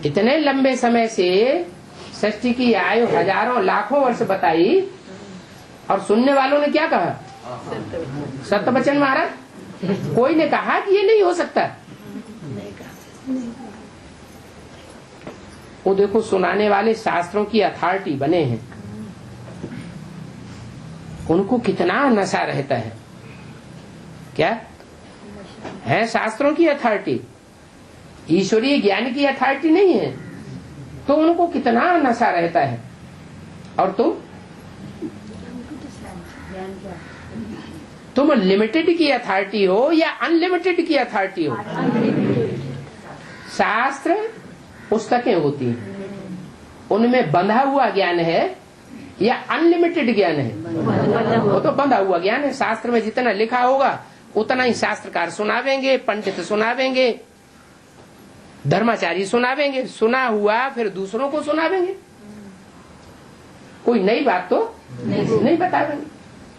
इतने लंबे समय से सृष्टि की आयु हजारों लाखों वर्ष बताई और सुनने वालों ने क्या कहा? सत्य वचन महाराज। कोई ने कहा कि ये नहीं हो सकता। वो देखो सुनाने वाले शास्त्रों की अथॉरिटी बने हैं, उनको कितना नशा रहता है। क्या है? शास्त्रों की अथॉरिटी, ईश्वरीय ज्ञान की अथॉरिटी नहीं है, तो उनको कितना नशा रहता है। और तुम लिमिटेड की अथॉरिटी हो या अनलिमिटेड की अथॉरिटी हो? शास्त्र पुस्तकें होती हैं, उनमें बंधा हुआ ज्ञान है या अनलिमिटेड ज्ञान है? वो तो बंधा हुआ ज्ञान है। शास्त्र में जितना लिखा होगा उतना ही शास्त्रकार सुनावेंगे, पंडित सुनावेंगे, धर्माचारी सुनावेंगे, सुना हुआ फिर दूसरों को सुनावेंगे। कोई नई बात तो नहीं बतावेंगे।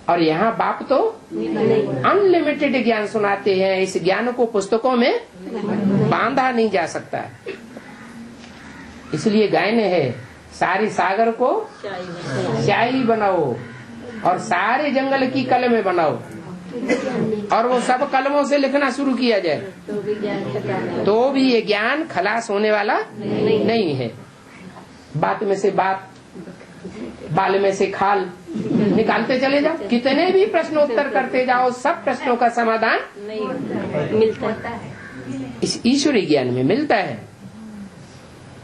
और यहाँ बाप तो अनलिमिटेड ज्ञान सुनाते हैं। इस ज्ञान को पुस्तकों में बांधा नहीं जा सकता। इसलिए गायन है, सारे सागर को स्याही बनाओ और सारे जंगल की कलमें बनाओ, और वो सब कलमों से लिखना शुरू किया जाए तो भी ये ज्ञान खलास होने वाला नहीं है। बात में से बात, बाल में से खाल निकालते चले जाओ, कितने भी प्रश्नोत्तर करते जाओ, सब प्रश्नों का समाधान नहीं मिलता है। इस ईश्वरीय ज्ञान में मिलता है।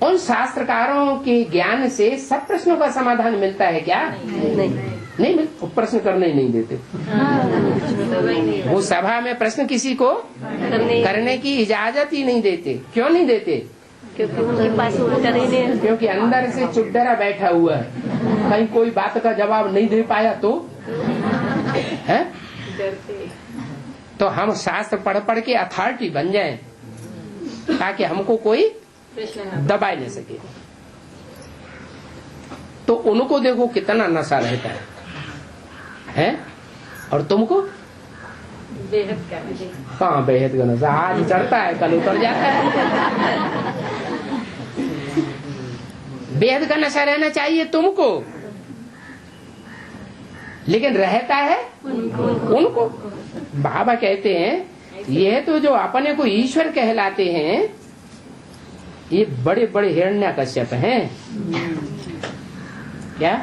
उन शास्त्रकारों के ज्ञान से सब प्रश्नों का समाधान मिलता है क्या? नहीं मिलता। प्रश्न करने ही नहीं देते। वो सभा में प्रश्न किसी को करने की इजाजत ही नहीं देते। क्यों नहीं देते? क्योंकि उनके पास उत्तर ही नहीं है। क्योंकि अंदर से चुड़रा बैठा हुआ है, कहीं कोई बात का जवाब नहीं दे पाया तो है। तो हम शास्त्र पढ़ पढ़ के अथॉरिटी बन जाएं, ताकि हमको कोई दबा नहीं सके। तो उनको देखो कितना नशा रहता है? और तुमको बेहद का हाँ, बेहद का नशा। आज चढ़ता है कल उतर जाता है। बेहद का नशा रहना चाहिए तुमको, लेकिन रहता है उनको। बाबा कहते हैं ये तो जो अपने को ईश्वर कहलाते हैं, ये बड़े बड़े हिरण्यकश्यप हैं। क्या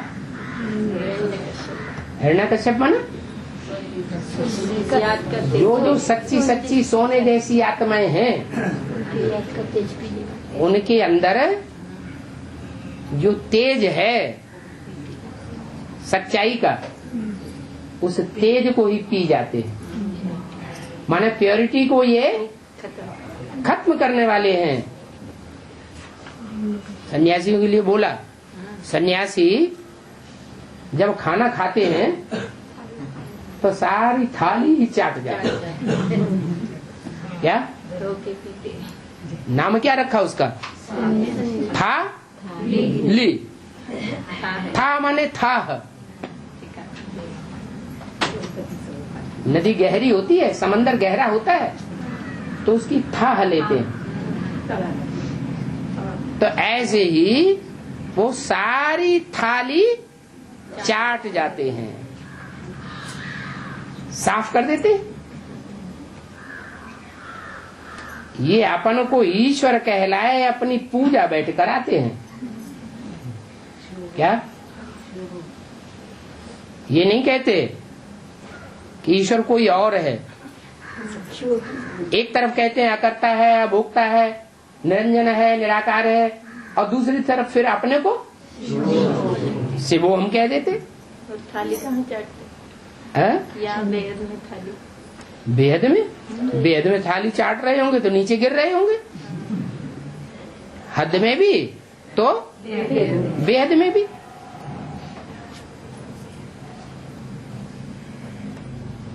हिरण्यकश्यप माना? जो सच्ची सच्ची सोने जैसी आत्माएं हैं, उनके अंदर जो तेज है सच्चाई का, उस तेज को ही पी जाते हैं। माने प्योरिटी को ये खत्म करने वाले हैं। सन्यासियों के लिए बोला, सन्यासी जब खाना खाते हैं तो सारी थाली ही चाट जाती है। क्या नाम क्या रखा उसका? था ली। था माने था। नदी गहरी होती है, समंदर गहरा होता है, तो उसकी था लेते हैं। तो ऐसे ही वो सारी थाली चाट जाते हैं, साफ कर देते। ये अपन को ईश्वर कहलाए, अपनी पूजा बैठ कराते हैं। क्या ये नहीं कहते कि ईश्वर कोई और है? एक तरफ कहते हैं अकर्ता है, अभोक्ता है, निरंजन है, निराकार है, और दूसरी तरफ फिर अपने को शिवो हम कह देते। थाली कहाँ चाटते? या बेहद में थाली? बेहद में थाली चाट रहे होंगे तो नीचे गिर रहे होंगे। हद में भी तो वेद में भी।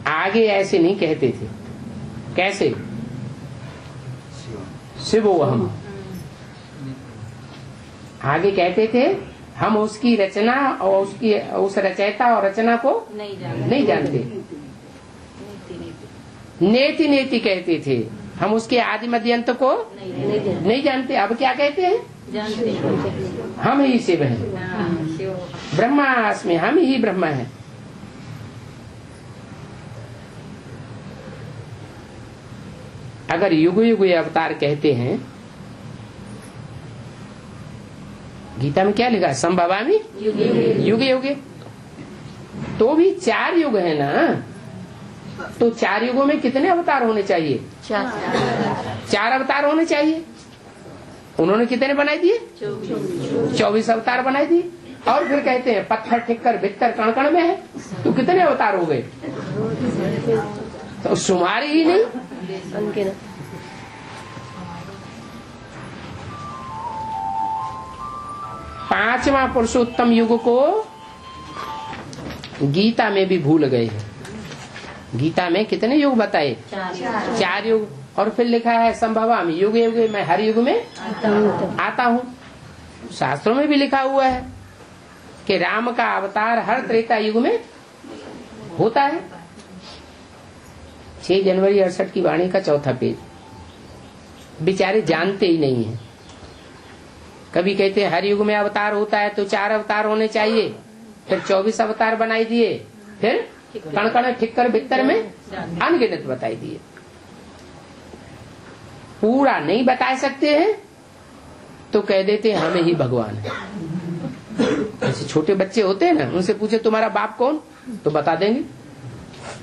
आगे ऐसे नहीं कहते थे। कैसे? शिवोहम। आगे कहते थे हम उसकी रचना और उसकी उस रचयिता और रचना को नहीं जानते। नेति नेति कहते थे हम उसके आदि मध्य अंत को नहीं जानते। अब क्या कहते हैं? हम ही शिव हैं, ब्रह्मास्मि, हम ही ब्रह्मा हैं। अगर युग युग अवतार कहते हैं, गीता में क्या लिखा है? संभवामि युगे युगे। तो भी 4 युग है ना, तो 4 युगों में कितने अवतार होने चाहिए? 4 अवतार होने चाहिए। उन्होंने कितने बनाए दिए? 24 अवतार बनाए दिए। और फिर कहते हैं पत्थर ठिक्कर भित्तर कण कण में है, तो कितने अवतार हो गए? तो शुमार ही नहीं। पांचवा पुरुषोत्तम युग को गीता में भी भूल गए हैं। गीता में कितने युग बताए? 4 युग। और फिर लिखा है संभवामि युगे युगे, मैं हर युग में आता हूँ। शास्त्रों में भी लिखा हुआ है कि राम का अवतार हर त्रेता युग में होता है। 6 जनवरी 68 की वाणी का 4था पेज। बेचारे जानते ही नहीं है। कभी कहते हैं हर युग में अवतार होता है तो 4 अवतार होने चाहिए, फिर 24 अवतार बनाई दिए, फिर कण कण ठिक्कर भित्तर में अनगिनत बताई दिए। पूरा नहीं बता सकते हैं तो कह देते हैं हमें ही भगवान है। ऐसे छोटे बच्चे होते हैं ना, उनसे पूछे तुम्हारा बाप कौन, तो बता देंगे।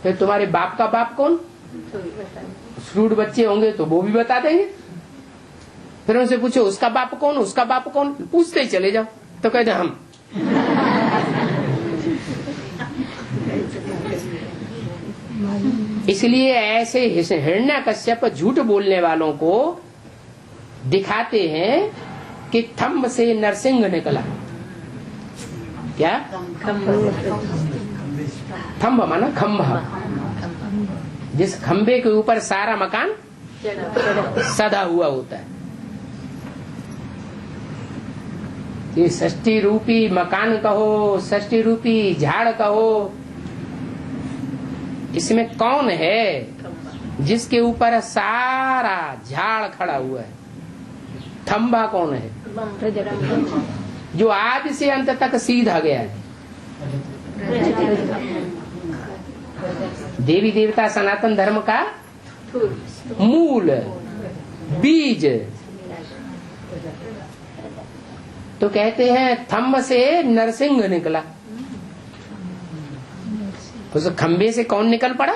फिर तुम्हारे बाप का बाप कौन, श्रूड बच्चे होंगे तो वो भी बता देंगे। फिर उनसे पूछो उसका बाप कौन, उसका बाप कौन, पूछते ही चले जाओ तो कहते हम। इसलिए ऐसे हिरण्यकश्यप झूठ बोलने वालों को दिखाते हैं कि थंब से नरसिंह निकला। क्या? थंब माना खंभा, जिस खंबे के ऊपर सारा मकान सदा हुआ होता है। ये षष्ठी रूपी मकान कहो, षष्ठी रूपी झाड़ कहो, इसमें कौन है जिसके ऊपर सारा झाड़ खड़ा हुआ है? थंबा कौन है? जो आदि से अंत तक सीधा गया है। देवी देवता सनातन धर्म का मूल बीज। तो कहते हैं थंब से नरसिंह निकला। उस खंबे से कौन निकल पड़ा?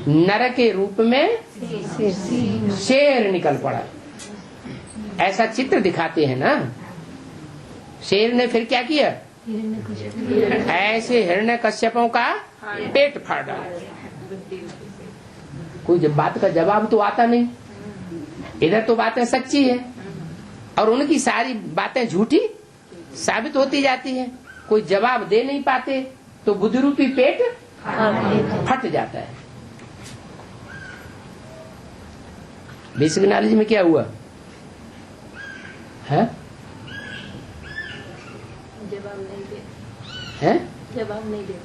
नर के रूप में शेर निकल पड़ा। ऐसा चित्र दिखाते हैं ना। शेर ने फिर क्या किया? ऐसे हिरण्यकश्यपों का पेट फाड़ डाला। कोई जब बात का जवाब तो आता नहीं। इधर तो बातें सच्ची है और उनकी सारी बातें झूठी साबित होती जाती है। कोई जवाब दे नहीं पाते तो बुद्धि रूपी पेट फट जाता है। बेसिक नॉलेज में क्या हुआ है? जवाब नहीं दे।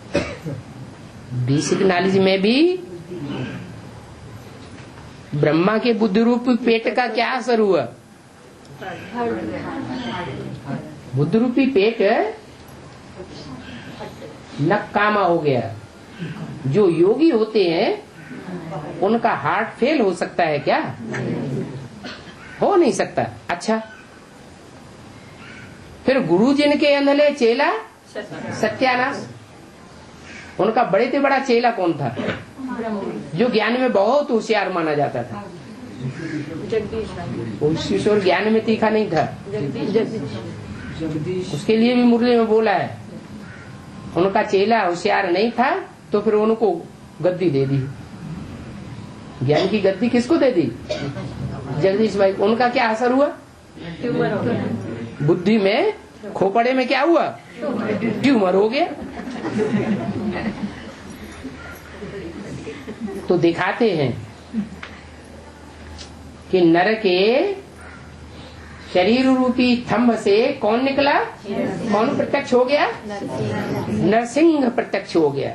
बेसिक नॉलेज में भी ब्रह्मा के बुद्धि रूपी पेट का क्या असर हुआ? बुद्धि रूपी पेट नकामा हो गया। जो योगी होते हैं उनका हार्ट फेल हो सकता है क्या? हो नहीं सकता। अच्छा, फिर गुरु जिनके अंधले चेला सत्यानाश। उनका बड़े से बड़ा चेला कौन था? जो ज्ञान में बहुत होशियार माना जाता था। जगदीश ज्ञान में तीखा नहीं था। उसके लिए भी मुरली में बोला है, उनका चेला होशियार नहीं था तो फिर उनको गद्दी दे दी। ज्ञान की गद्दी किसको दे दी? जगदीश भाई। उनका क्या असर हुआ? ट्यूमर हो गया। बुद्धि में, खोपड़े में क्या हुआ? ट्यूमर हो गया। तो दिखाते हैं कि नर के शरीर रूपी थंभ से कौन निकला? कौन प्रत्यक्ष हो गया? नरसिंह प्रत्यक्ष हो गया।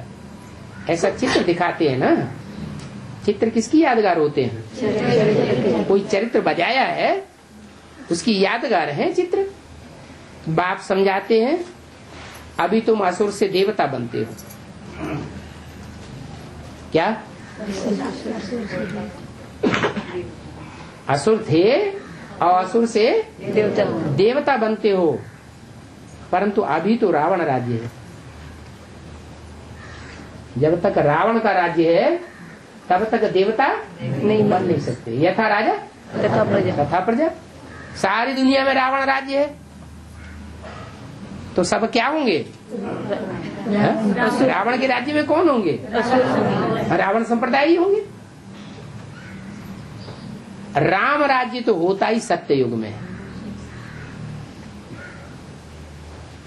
ऐसा चित्र दिखाते हैं ना। चित्र किसकी यादगार होते हैं? कोई चरित्र बजाया है उसकी यादगार है चित्र। बाप समझाते हैं अभी तुम असुर से देवता बनते हो। क्या? असुर थे और असुर से देवता बनते हो, परंतु अभी तो रावण राज्य है। जब तक रावण का राज्य है तब तक देवता नहीं बन नहीं सकते। यथा राजा तथा प्रजा। सारी दुनिया में रावण राज्य है तो सब क्या होंगे? रावण के राज्य में कौन होंगे? रावण संप्रदाय ही होंगे। राम राज्य तो होता ही सत्य युग में।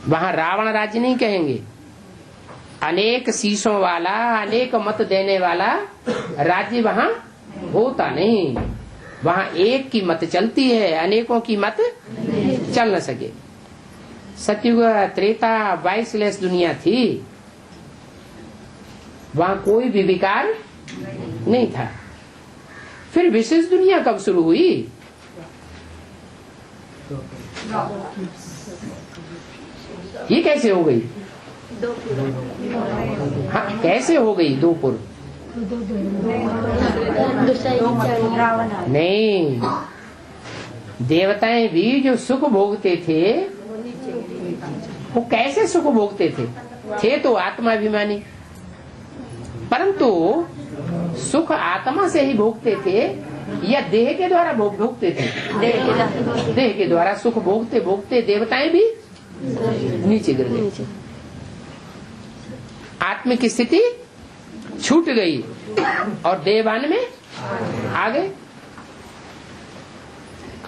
वहां रावण राज्य नहीं कहेंगे। अनेक शीशों वाला, अनेक मत देने वाला राज्य वहां होता नहीं। वहां एक की मत चलती है, अनेकों की मत चल न सके। सतयुग, त्रेता, 22 दुनिया थी, वहां कोई भी विकार नहीं था। फिर विशेष दुनिया कब शुरू हुई? ये कैसे हो गई? हाँ, कैसे हो गई? दो पूर्व नहीं। देवताएं भी जो सुख भोगते थे वो कैसे सुख भोगते थे तो आत्माभिमानी, परंतु सुख आत्मा से ही भोगते थे या देह के द्वारा भोगते थे? देह के द्वारा सुख भोगते भोगते देवताएं भी नीचे गिर गई। आत्म की स्थिति छूट गई और देवान में आ गए।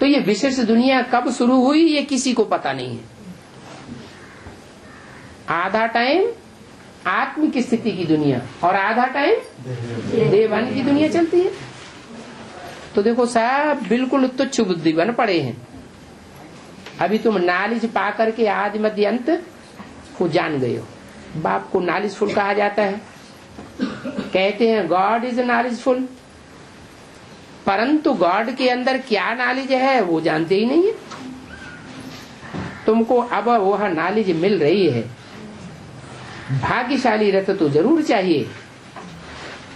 तो ये विशेष दुनिया कब शुरू हुई ये किसी को पता नहीं है। आधा टाइम आत्म की स्थिति की दुनिया और आधा टाइम देवान की दुनिया चलती है। तो देखो साहब, बिल्कुल तुच्छ बुद्धि बन पड़े हैं। अभी तुम नॉलेज पा करके आज मध्य अंत को जान गए हो। बाप को नॉलेजफुल कहा जाता है। कहते हैं गॉड इज नॉलेजफुल, परंतु गॉड के अंदर क्या नॉलेज है वो जानते ही नहीं है। तुमको अब वह नॉलेज मिल रही है। भाग्यशाली रथ तो जरूर चाहिए।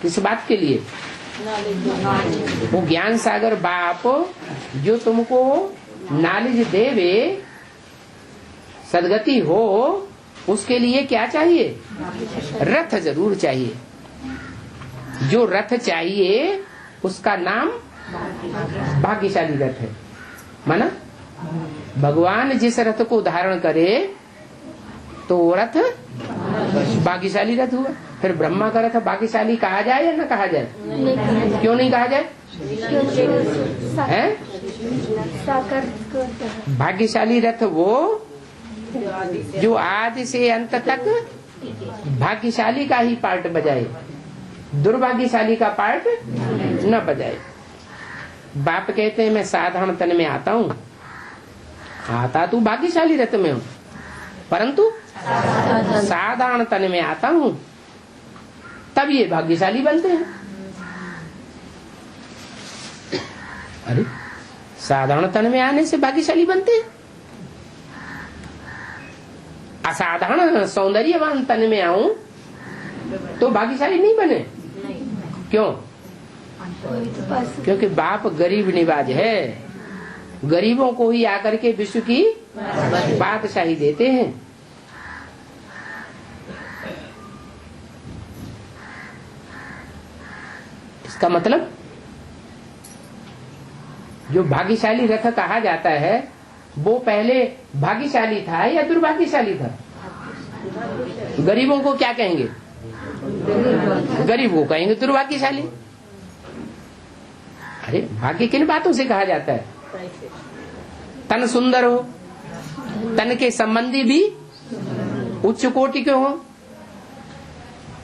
किस बात के लिए? वो ज्ञान सागर बाप जो तुमको नॉलेज देवे, सदगति हो, उसके लिए क्या चाहिए? रथ जरूर चाहिए। जो रथ चाहिए उसका नाम भाग्यशाली रथ है। माना भगवान जिस रथ को धारण करे तो वो रथ भाग्यशाली रथ हुआ। फिर ब्रह्मा का रथ भाग्यशाली कहा जाए या न कहा जाए? क्यों नहीं कहा जाए? हैं? भाग्यशाली रथ वो जो आदि से अंत तक भाग्यशाली का ही पार्ट बजाए, दुर्भाग्यशाली का पार्ट न बजाए। बाप कहते हैं मैं साधारण तन में आता हूँ। आता तू भाग्यशाली रथ में हूँ, परंतु साधारण तन में आता हूँ, तब ये भाग्यशाली बनते हैं। अरे साधारण तन में आने से भाग्यशाली बनते हैं। असाधारण सौंदर्यवान तन में आऊं तो भाग्यशाली नहीं बने। क्यों? क्योंकि बाप गरीब निवाज है। गरीबों को ही आकर के विश्व की बादशाही देते हैं। इसका मतलब जो भाग्यशाली रथ कहा जाता है वो पहले भाग्यशाली था या दुर्भाग्यशाली था? गरीबों को क्या कहेंगे? गरीब को कहेंगे दुर्भाग्यशाली। अरे भाग्य किन बातों से कहा जाता है? तन सुंदर हो, तन के संबंधी भी उच्च कोटि के हो,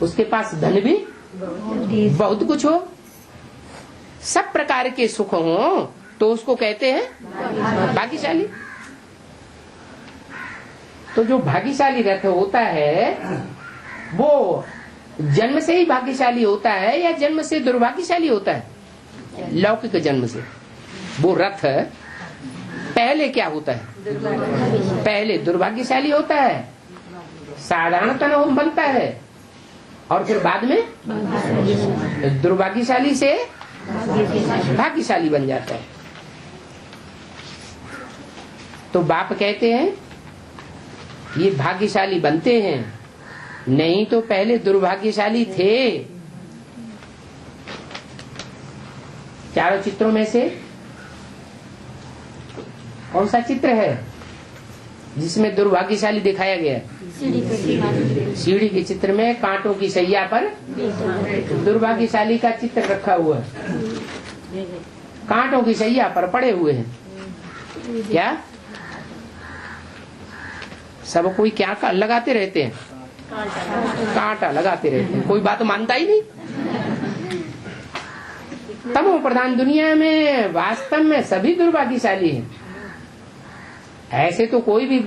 उसके पास धन भी बहुत कुछ हो, सब प्रकार के सुख हो, तो उसको कहते हैं भाग्यशाली। तो जो भाग्यशाली रथ होता है वो जन्म से ही भाग्यशाली होता है या जन्म से दुर्भाग्यशाली होता है? लौकिक जन्म से। वो रथ पहले क्या होता है? पहले दुर्भाग्यशाली होता है, साधारणतः वो बनता है, और फिर बाद में दुर्भाग्यशाली से भाग्यशाली बन जाता है। तो बाप कहते हैं ये भाग्यशाली बनते हैं, नहीं तो पहले दुर्भाग्यशाली थे। चारों चित्रों में से कौन सा चित्र है जिसमें दुर्भाग्यशाली दिखाया गया? सीढ़ी के चित्र में कांटों की सैया पर दुर्भाग्यशाली का चित्र रखा हुआ है। कांटों की सैया पर पड़े हुए हैं। क्या सब कोई क्या लगाते रहते हैं? कांटा लगाते रहते हैं, कोई बात मानता ही नहीं। तमो प्रधान दुनिया में वास्तव में सभी दुर्भाग्यशाली हैं। ऐसे तो कोई भी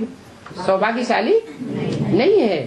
सौभाग्यशाली नहीं है।